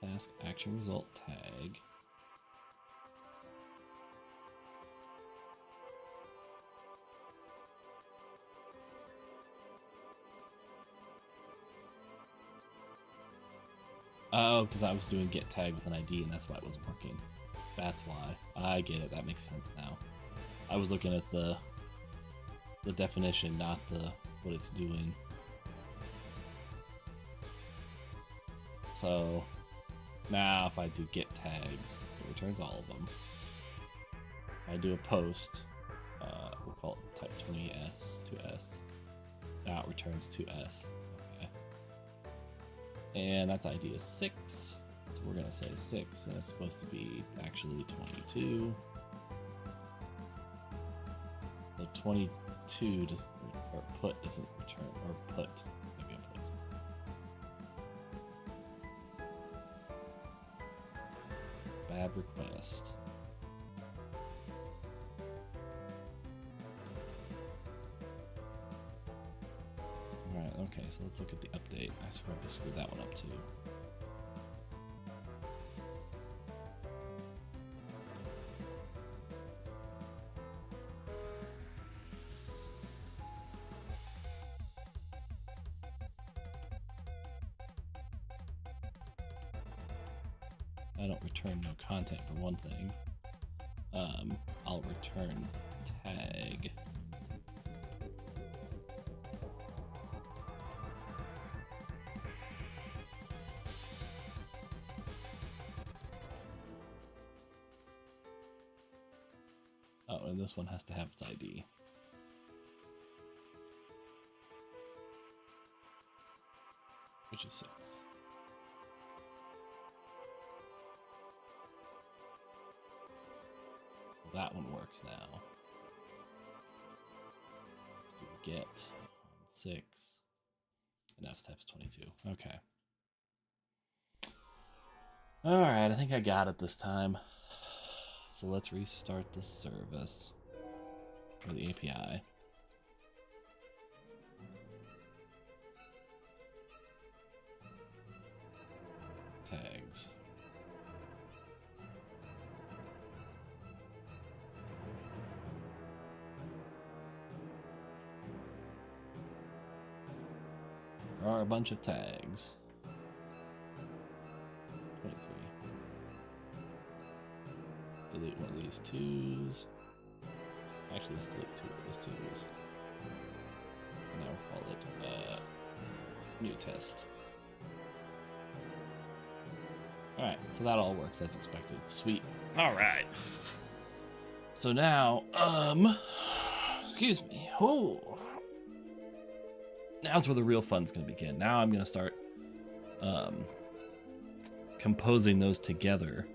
task action result tag. Oh, because I was doing get tag with an ID and that's why it wasn't working. That's why. I get it. That makes sense now. I was looking at the definition, not what it's doing. So now if I do get tags, it returns all of them. If I do a post, we'll call it type 20s to S. Now it returns to S. Okay. And that's ID is 6. So we're gonna say 6, and it's supposed to be actually 22. So 22 doesn't, or put doesn't return, or put. Bad request. Alright, okay, so let's look at the update. I probably screwed that one up too. I don't return no content for one thing. I'll return tag. Oh, and this one has to have its ID. Which is 6. That one works now. Let's do get 6, and that's types 22. Okay. All right, I think I got it this time. So let's restart the service or the API. Tags. There are a bunch of tags. 23. Let's delete one of these 2s. Actually, let's delete 2 of those 2s. And now we'll call it new test. Alright, so that all works as expected. Sweet. Alright. So now, excuse me. Oh. Now's where the real fun's gonna begin. Now I'm gonna start composing those together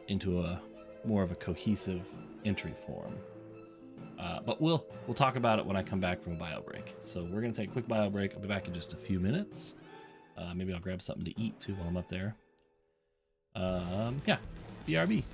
into a more of a cohesive entry form. But we'll talk about it when I come back from a bio break. So we're gonna take a quick bio break. I'll be back in just a few minutes. Maybe I'll grab something to eat too while I'm up there. Yeah, BRB.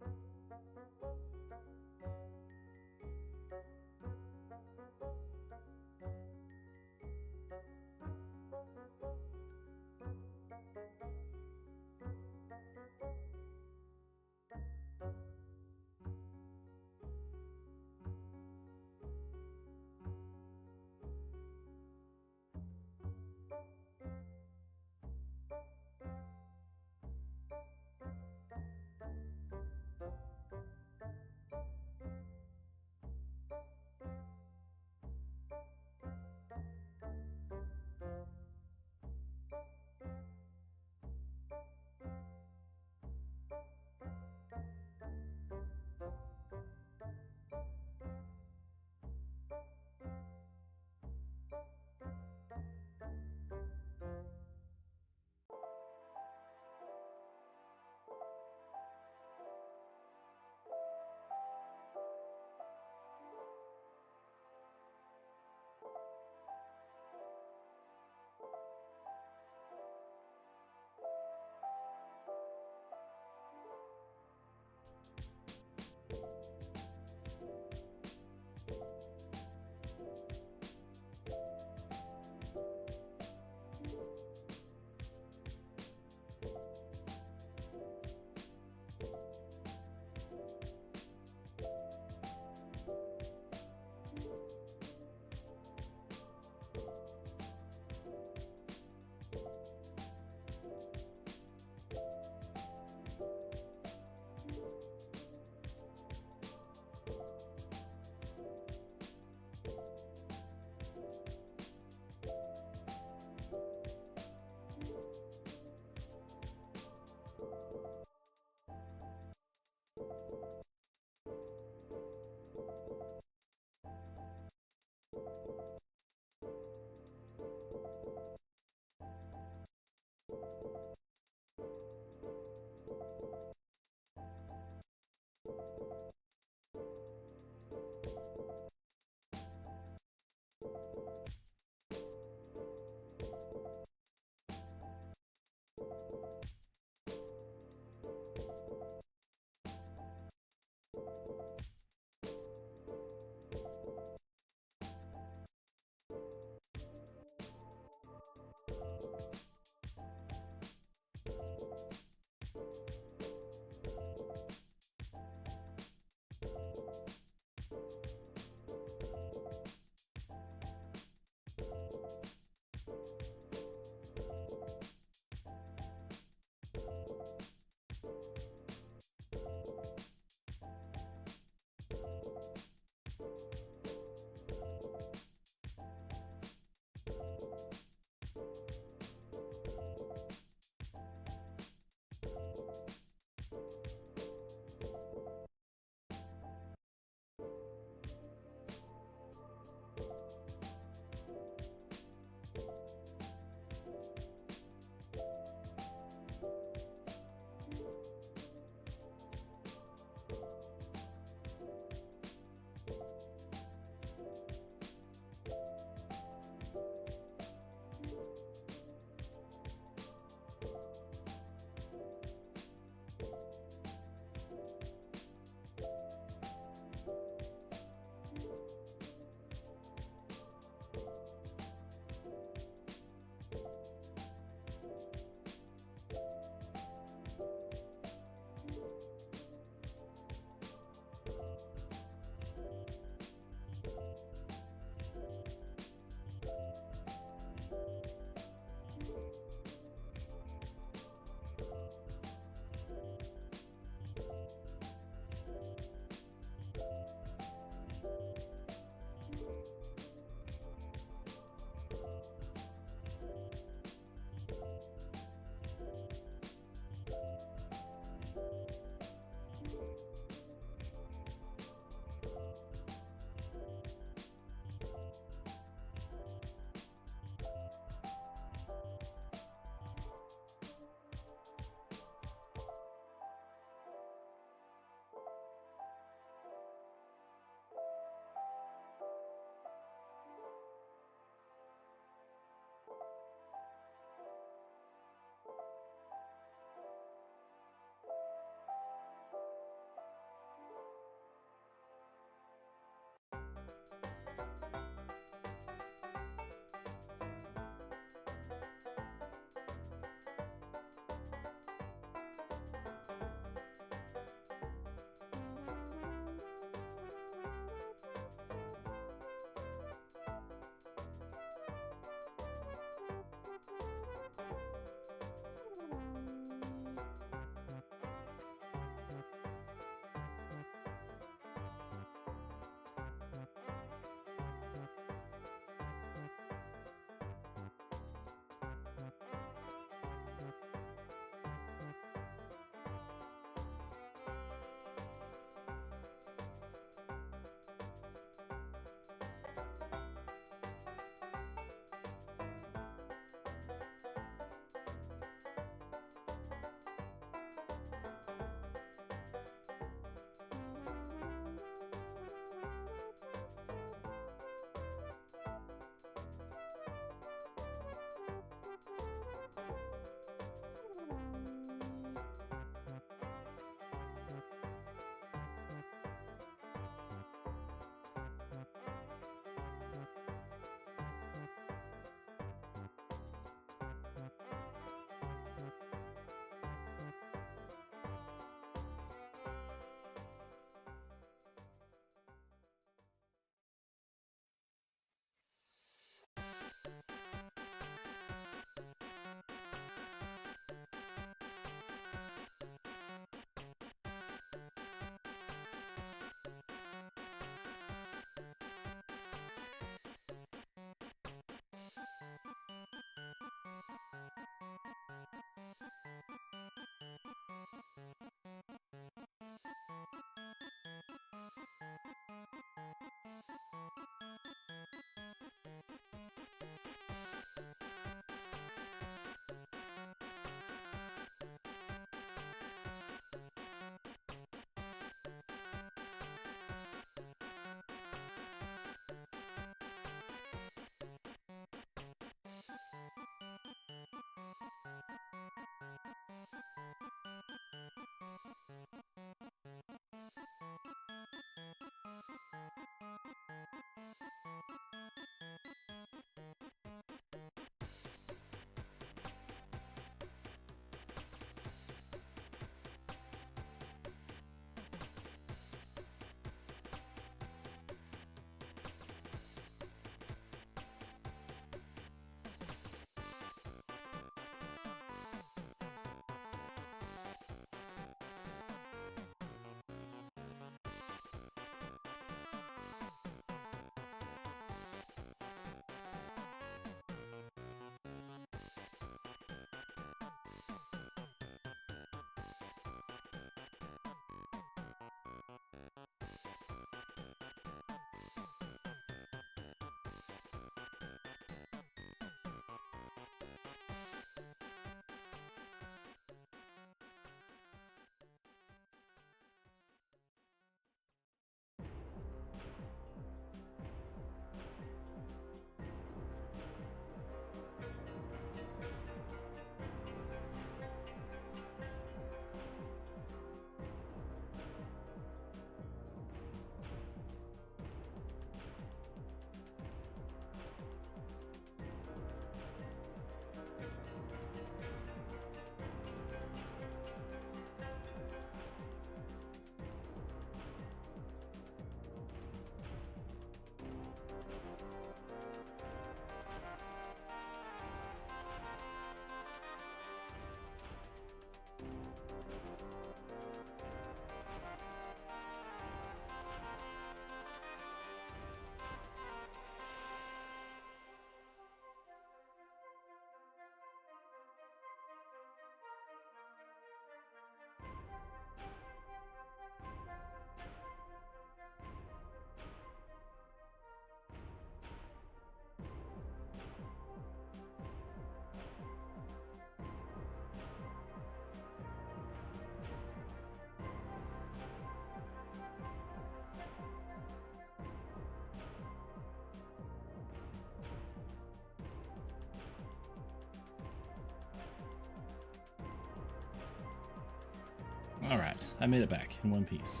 All right, I made it back in one piece.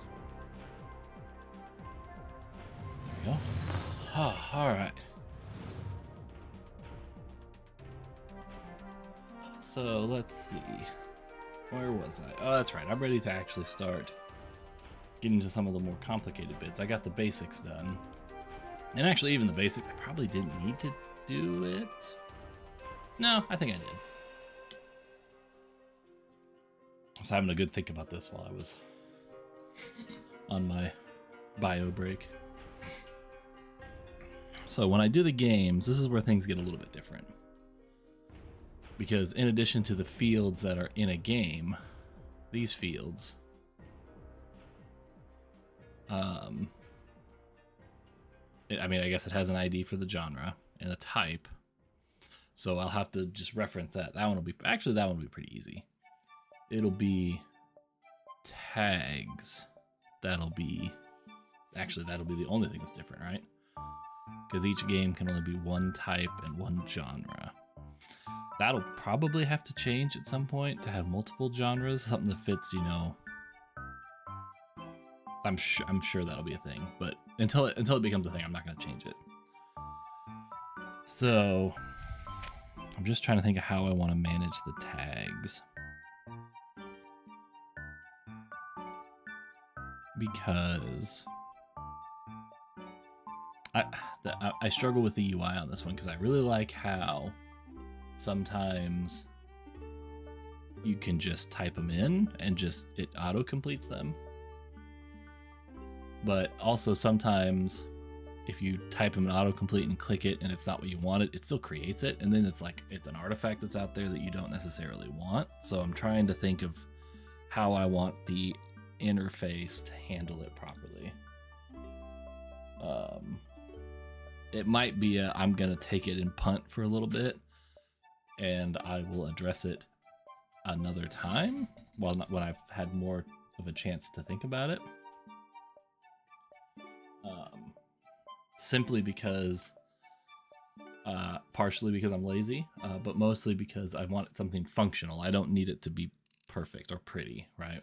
There we go. Oh, all right. So let's see. Where was I? Oh, that's right. I'm ready to actually start getting to some of the more complicated bits. I got the basics done. And actually, even the basics, I probably didn't need to do it. No, I think I did. I was having a good think about this while I was on my bio break. So when I do the games, this is where things get a little bit different. Because in addition to the fields that are in a game, these fields, I mean, I guess it has an ID for the genre and a type. So I'll have to just reference that. That one will be, actually that one will be pretty easy. It'll be tags. That'll be the only thing that's different, right? Because each game can only be one type and one genre. That'll probably have to change at some point to have multiple genres, something that fits, you know. I'm sure that'll be a thing, but until it becomes a thing, I'm not going to change it. So I'm just trying to think of how I want to manage the tags. Because I struggle with the UI on this one because I really like how sometimes you can just type them in and just it auto completes them. But also sometimes if you type them in autocomplete and click it and it's not what you wanted, it still creates it. And then it's like, it's an artifact that's out there that you don't necessarily want. So I'm trying to think of how I want the interface to handle it properly. It might be I'm gonna take it and punt for a little bit and I will address it another time, well, not when I've had more of a chance to think about it. Simply because, partially because I'm lazy, but mostly because I want something functional. I don't need it to be perfect or pretty, right?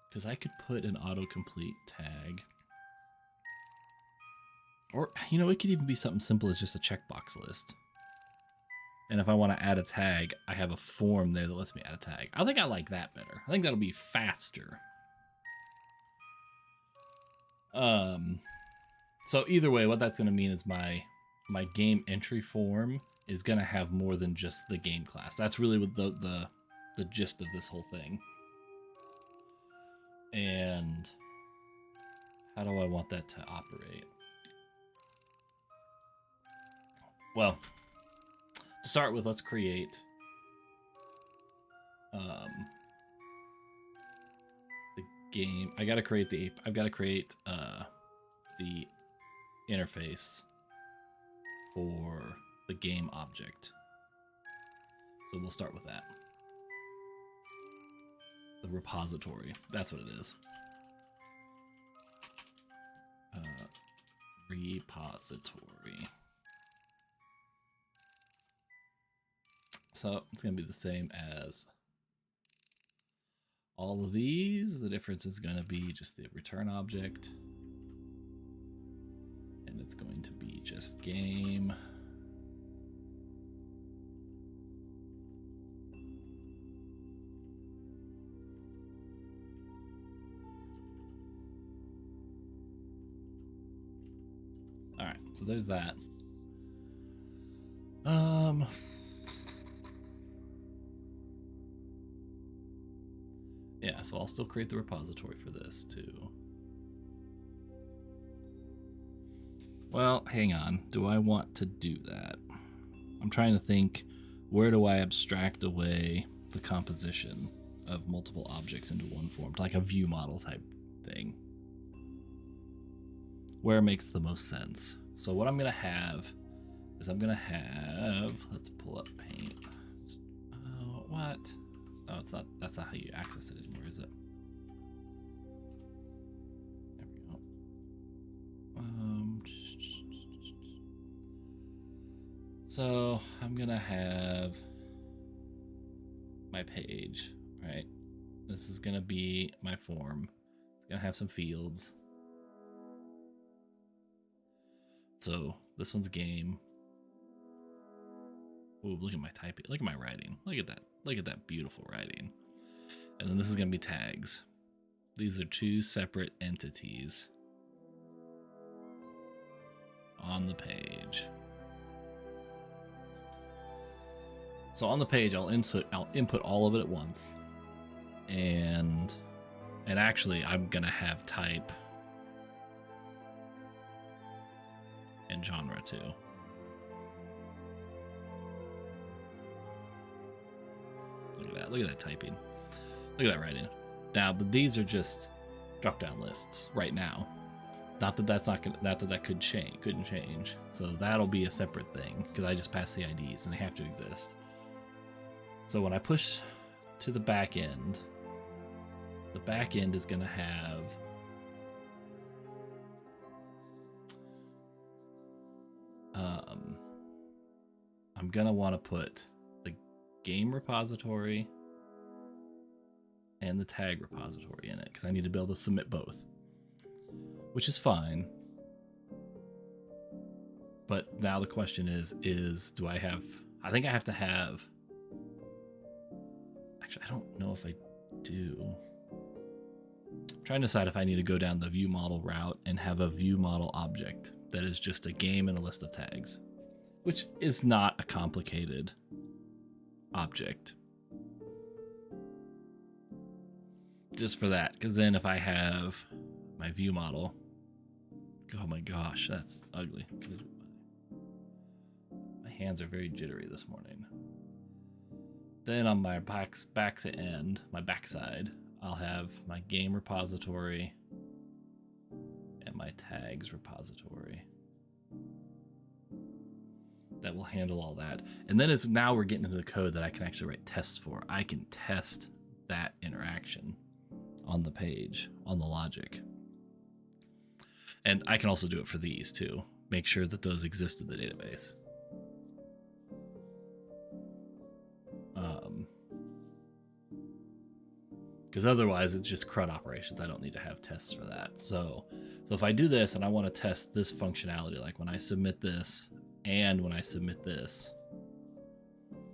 Because I could put an autocomplete tag. Or, you know, it could even be something simple as just a checkbox list. And if I want to add a tag, I have a form there that lets me add a tag. I think I like that better. I think that'll be faster. So either way, what that's going to mean is my game entry form is going to have more than just the game class. That's really what the gist of this whole thing. And how do I want that to operate? Well, to start with, let's create the game. I've got to create the interface for the game object. So we'll start with that. The repository. That's what it is. Repository. So it's going to be the same as all of these. The difference is going to be just the return object. And it's going to be just game. All right, so there's that. Yeah, so I'll still create the repository for this too. Well, hang on. Do I want to do that? I'm trying to think, where do I abstract away the composition of multiple objects into one form, like a view model type thing? Where it makes the most sense. So what I'm going to have is let's pull up Paint. What? Oh, it's not, that's not how you access it anymore, is it? There we go. So I'm gonna have my page, right? This is going to be my form. It's going to have some fields. So this one's game. Ooh, look at my typing. Look at my writing. Look at that. Look at that beautiful writing. And then this is going to be tags. These are two separate entities on the page. So on the page, I'll input all of it at once. And actually, I'm going to have type and genre too. Look at that. Look at that typing. Look at that writing. Now, but these are just drop-down lists right now. Not that that's not gonna, not that that could change, couldn't change. So that'll be a separate thing because I just passed the IDs and they have to exist. So when I push to the back end is going to have I'm going to want to put the game repository and the tag repository in it because I need to be able to submit both, which is fine. But now the question is do I have, I think I have to have, actually, I don't know if I do. I'm trying to decide if I need to go down the view model route and have a view model object that is just a game and a list of tags, which is not a complicated object. Just for that, because then if I have my view model, oh my gosh, that's ugly. My hands are very jittery this morning. Then on my backside, I'll have my game repository and my tags repository. That will handle all that. And then now we're getting into the code that I can actually write tests for. I can test that interaction on the page, on the logic. And I can also do it for these too. Make sure that those exist in the database. Because otherwise it's just CRUD operations. I don't need to have tests for that. So if I do this and I want to test this functionality, like when I submit this and when I submit this,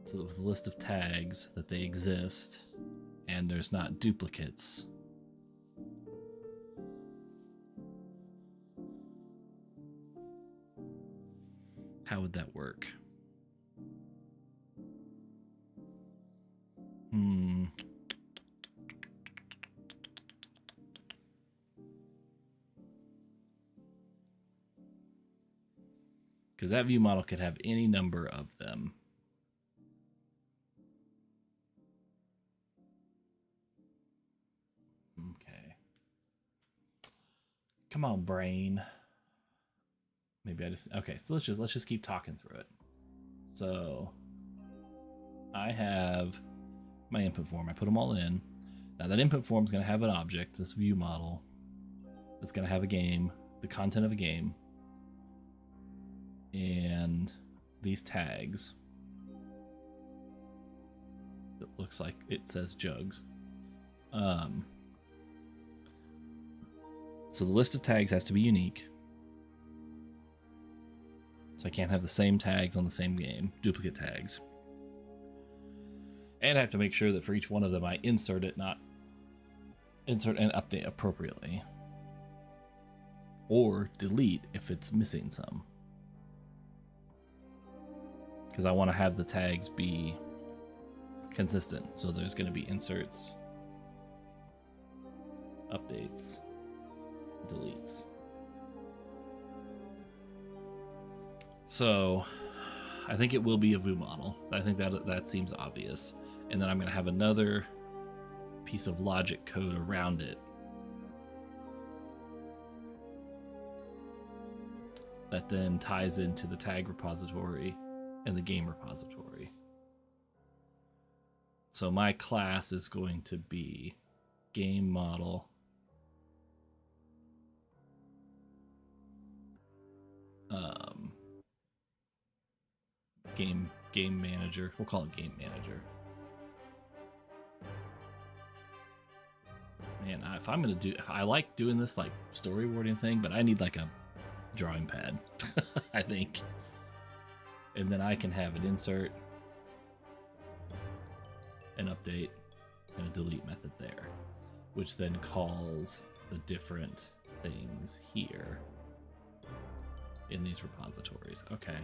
so that with a list of tags that they exist and there's not duplicates. How would that work? Because that view model could have any number of them. Okay. Come on, brain. Maybe I just, okay, so let's just keep talking through it. So I have my input form. I put them all in. Now that input form is going to have an object, this view model. It's going to have a game, the content of a game, and these tags. That looks like it says jugs. So the list of tags has to be unique. So I can't have the same tags on the same game, duplicate tags. And I have to make sure that for each one of them I insert and update appropriately. Or delete if it's missing some. Because I want to have the tags be consistent. So there's going to be inserts, updates, deletes. So I think it will be a view model. I think that seems obvious. And then I'm going to have another piece of logic code around it that then ties into the tag repository and the game repository. So my class is going to be game model game manager. We'll call it game manager. man, if I'm gonna do, I like doing this like storyboarding thing, but I need like a drawing pad, I think. And then I can have an insert, an update, and a delete method there, which then calls the different things here in these repositories. Okay.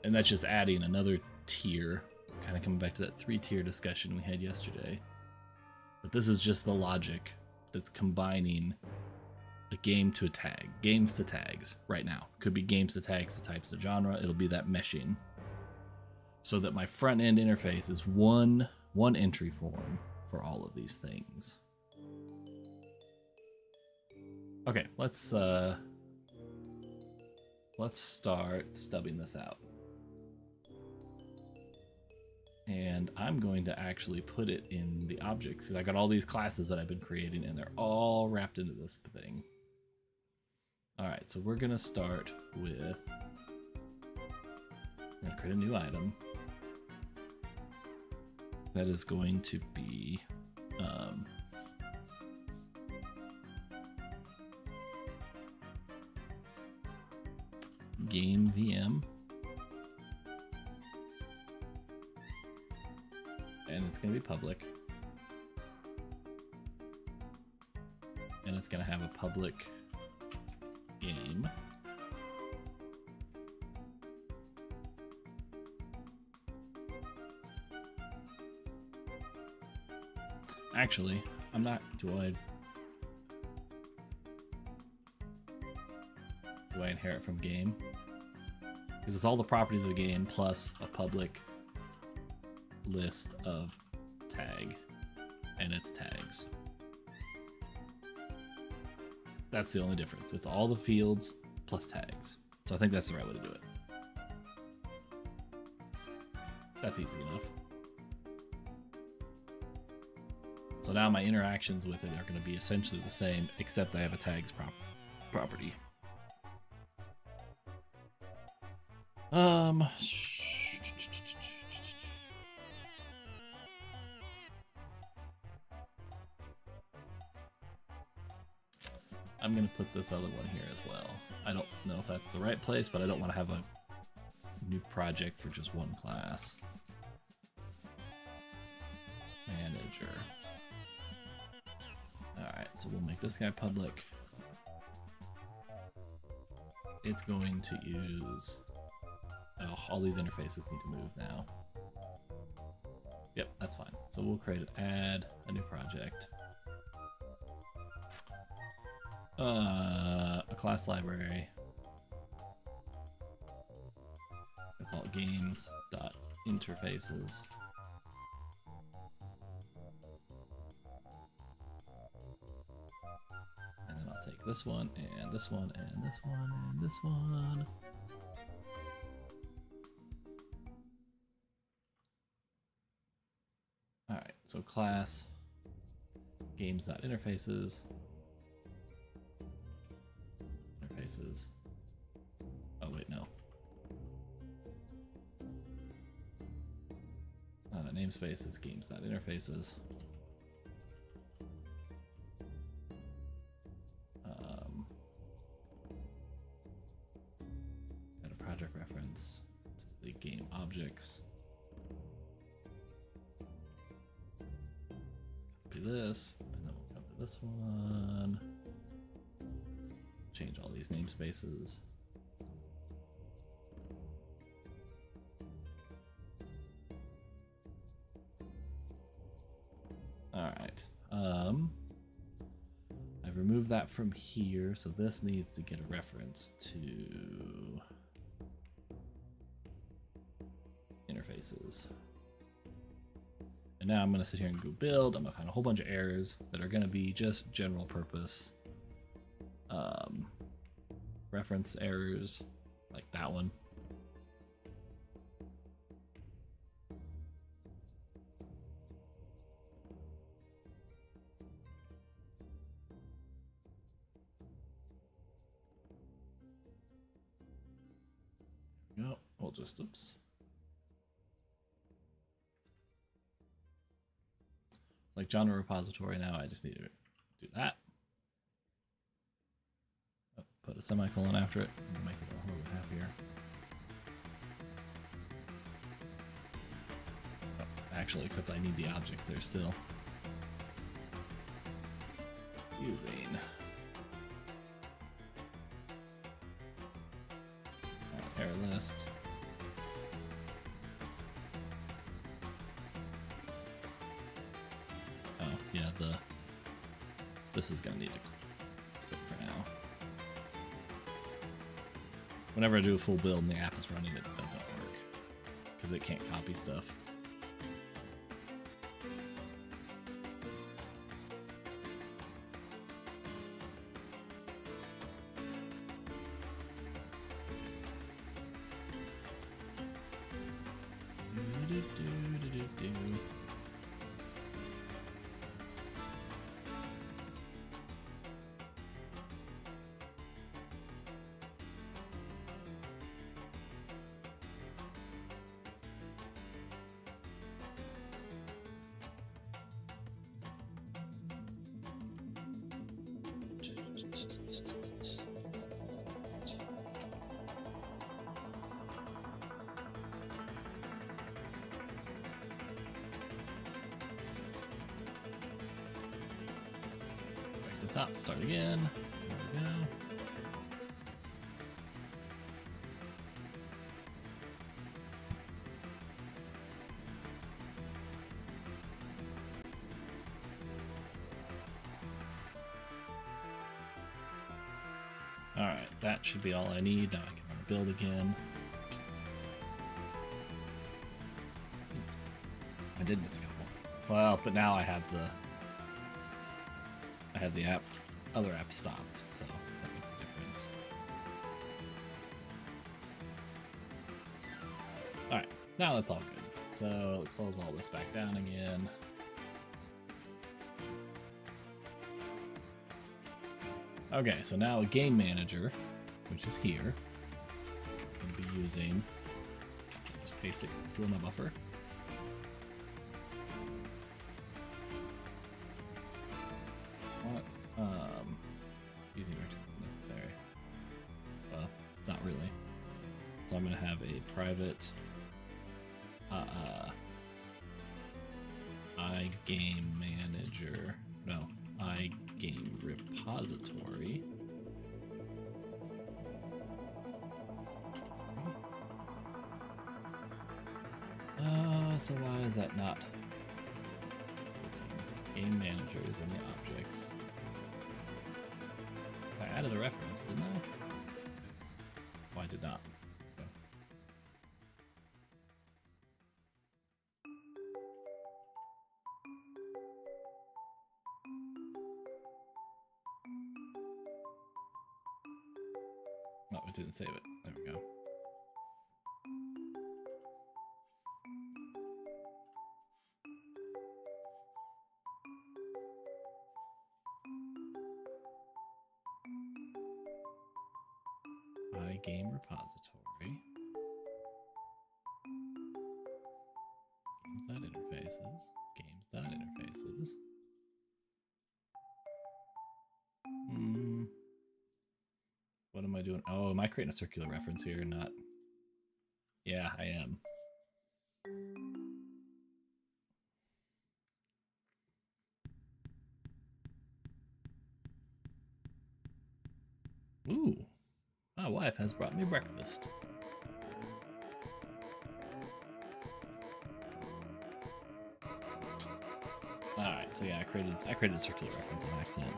And that's just adding another tier, kind of coming back to that 3-tier discussion we had yesterday. But this is just the logic that's combining a game to a tag, games to tags right now. Could be games to tags to types to genre. It'll be that meshing, so that my front end interface is one entry form for all of these things. Okay, let's start stubbing this out. And I'm going to actually put it in the objects, because I got all these classes that I've been creating and they're all wrapped into this thing. All right, so we're gonna start with, I'm gonna create a new item that is going to be game VM. And it's going to be public. And it's going to have a public game. Actually, I'm not, do I inherit from game? Because it's all the properties of a game plus a public list of tag and its tags. That's the only difference. It's all the fields plus tags. So I think that's the right way to do it. That's easy enough. So now my interactions with it are going to be essentially the same, except I have a tags property. I'm going to put this other one here as well. I don't know if that's the right place, but I don't want to have a new project for just one class. Manager. Alright, so we'll make this guy public. It's going to use... Oh, all these interfaces need to move now. Yep, that's fine. So we'll create an add, a new project. A class library. I call it games.interfaces. And then I'll take this one, and this one, and this one, and this one. Alright, so class games.interfaces. Interfaces. Oh, wait, no. The namespace is games.interfaces. Add a project reference to the game objects. Let's copy this, and then we'll come to this one. Change all these namespaces. All right. I removed that from here, so this needs to get a reference to interfaces. And now I'm going to sit here and go build. I'm going to find a whole bunch of errors that are going to be just general purpose reference errors, like that one. No, we'll just, oops. like genre repository now. I just need to do that. Oh, put a semicolon after it and make it a little bit happier. Oh, actually, except I need the objects there still. Using error list. Oh, yeah, this is gonna need to quit for now. Whenever I do a full build and the app is running, it doesn't work because it can't copy stuff. Back to the top, start again. There we go. Alright, that should be all I need. Now I can build again. I did miss a couple. Well, but now I have the other app stopped, so that makes a difference. Alright, now that's all good. So close all this back down again. Okay, so now a game manager, which is here, it's going to be using, just paste it, it's still in my buffer. What? Using article necessary. Well, not really. So I'm going to have a private iGame manager. No, iGame repository. So why is that not working? Game manager is in the objects. I added a reference, didn't I? Oh, I did not. Okay. Oh, it didn't save it. There we go. iGame repository. Games.interfaces. Games.interfaces. What am I doing? Oh, am I creating a circular reference here? Not. Yeah, I am. Ooh. My wife has brought me breakfast. Alright, so yeah, I created a circular reference on accident.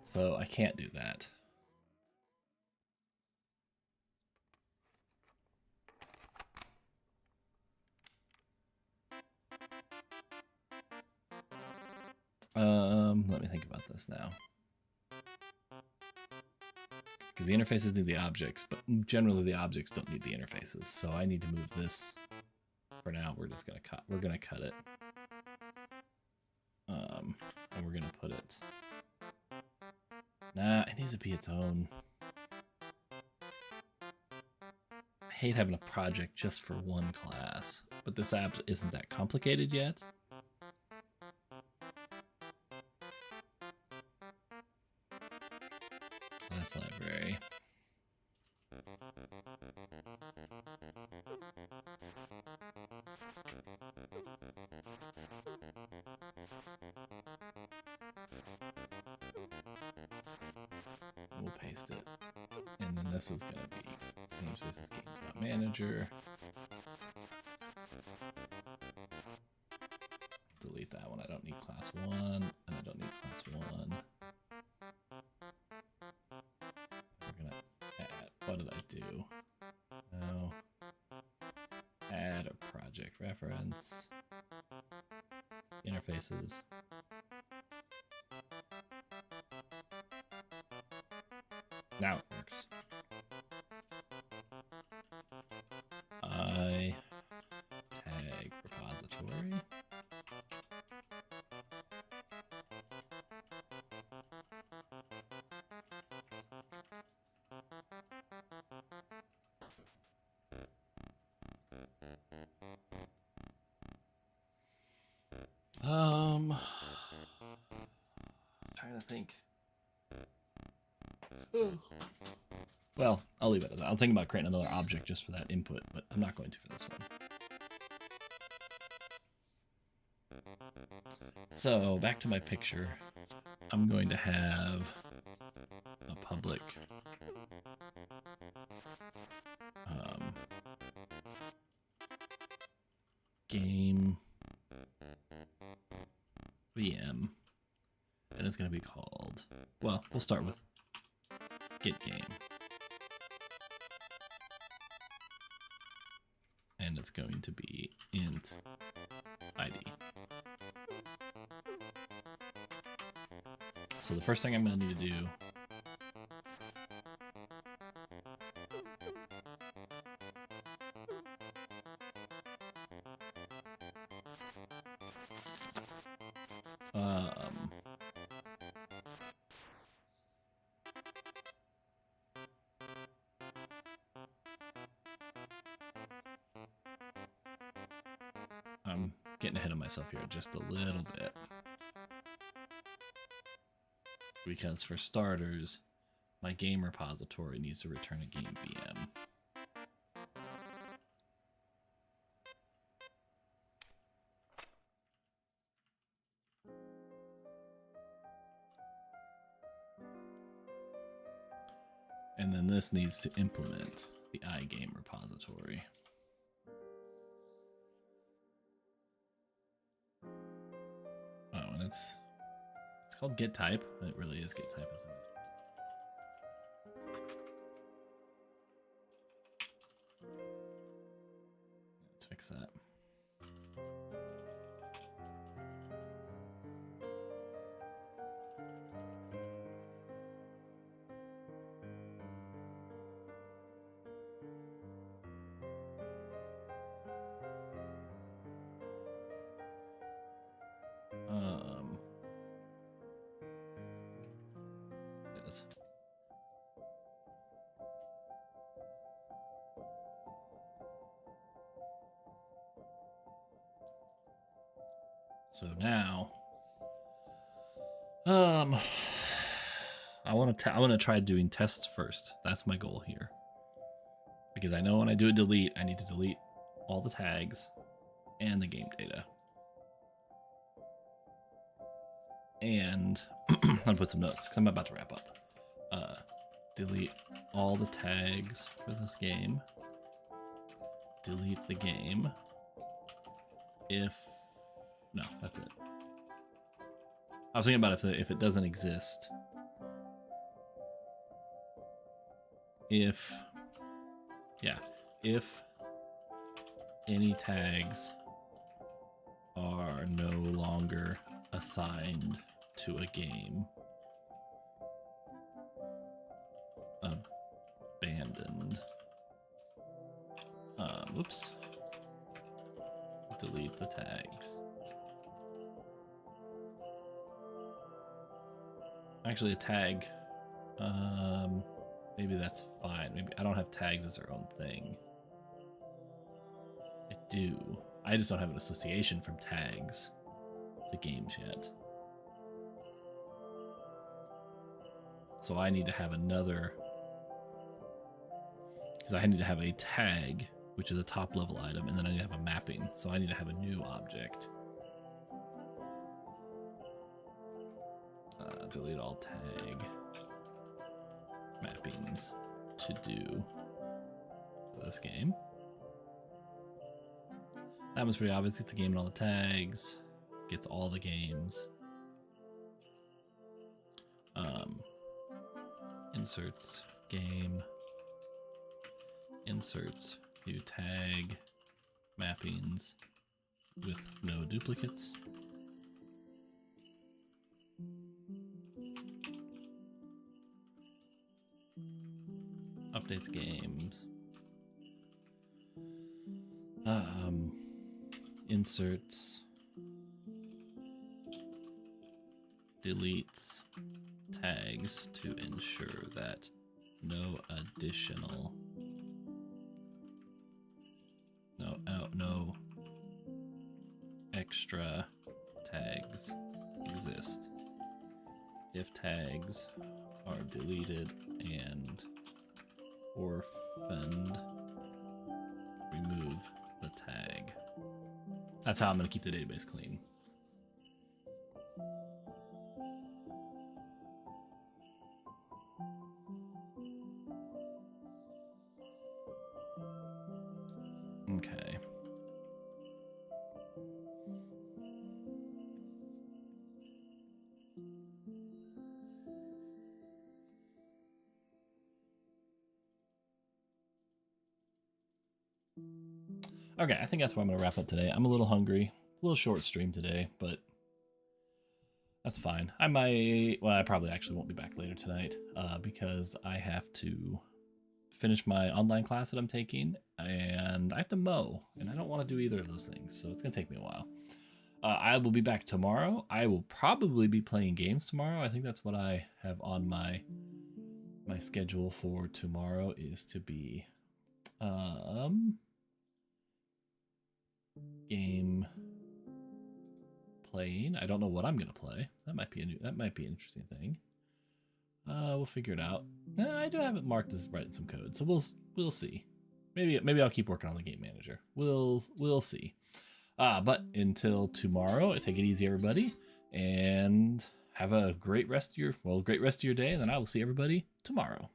So I can't do that. Let me think about this now. Because the interfaces need the objects, but generally the objects don't need the interfaces. So I need to move this. For now, we're just gonna cut. We're gonna cut it. And we're gonna put it. needs to be its own. I hate having a project just for one class, but this app isn't that complicated yet. Class library. We'll paste it. And then this is going to be Games Manager. Delete that one. I don't need class 1, and I don't need class 1. We're going to add, what did I do? No. Add a project reference. Interfaces. Now it works. I tag repository. Trying to think. Well, I'll leave it at that. I'll think about creating another object just for that input, but I'm not going to for this one. So back to my picture. I'm going to have a public game VM, and it's going to be called, well, we'll start with get game. And it's going to be int ID. So the first thing I'm going to need to do I'm getting ahead of myself here just a little bit. Because for starters, my game repository needs to return a game VM. And then this needs to implement the iGame repository. Oh, and it's called getType. It really is getType, isn't it? Let's fix that. It is. So now, I want to try doing tests first. That's my goal here. Because I know when I do a delete, I need to delete all the tags and the game data. And I'll put some notes because I'm about to wrap up. Delete all the tags for this game. Delete the game. No, that's it. I was thinking about if it doesn't exist. If any tags are no longer assigned to a game, abandoned. Oops. Delete the tags. Actually, a tag Maybe that's fine. Maybe I don't have tags as their own thing. I do. I just don't have an association from tags to games yet. So I need to have another, because I need to have a tag, which is a top level item, and then I need to have a mapping. So I need to have a new object. Delete all tag mappings to do for this game. That was pretty obvious. Gets the game and all the tags. Gets all the games. Inserts game. Inserts new tag mappings with no duplicates. Updates games. Inserts. Deletes tags to ensure that no additional no extra tags exist. If tags are deleted and orphaned, remove the tag. That's how I'm going to keep the database clean. Okay. Okay, I think that's where I'm going to wrap up today. I'm a little hungry. It's a little short stream today, but that's fine. I probably actually won't be back later tonight because I have to finish my online class that I'm taking, and I have to mow, and I don't want to do either of those things, so it's going to take me a while. I will be back tomorrow. I will probably be playing games tomorrow. I think that's what I have on my schedule for tomorrow, is to be game playing. I don't know what I'm gonna play. That might be an interesting thing. We'll figure it out. I do have it marked as writing some code, so we'll see. Maybe I'll keep working on the game manager. We'll see. But until tomorrow, take it easy, everybody, and have a great rest of your day. And then I will see everybody tomorrow.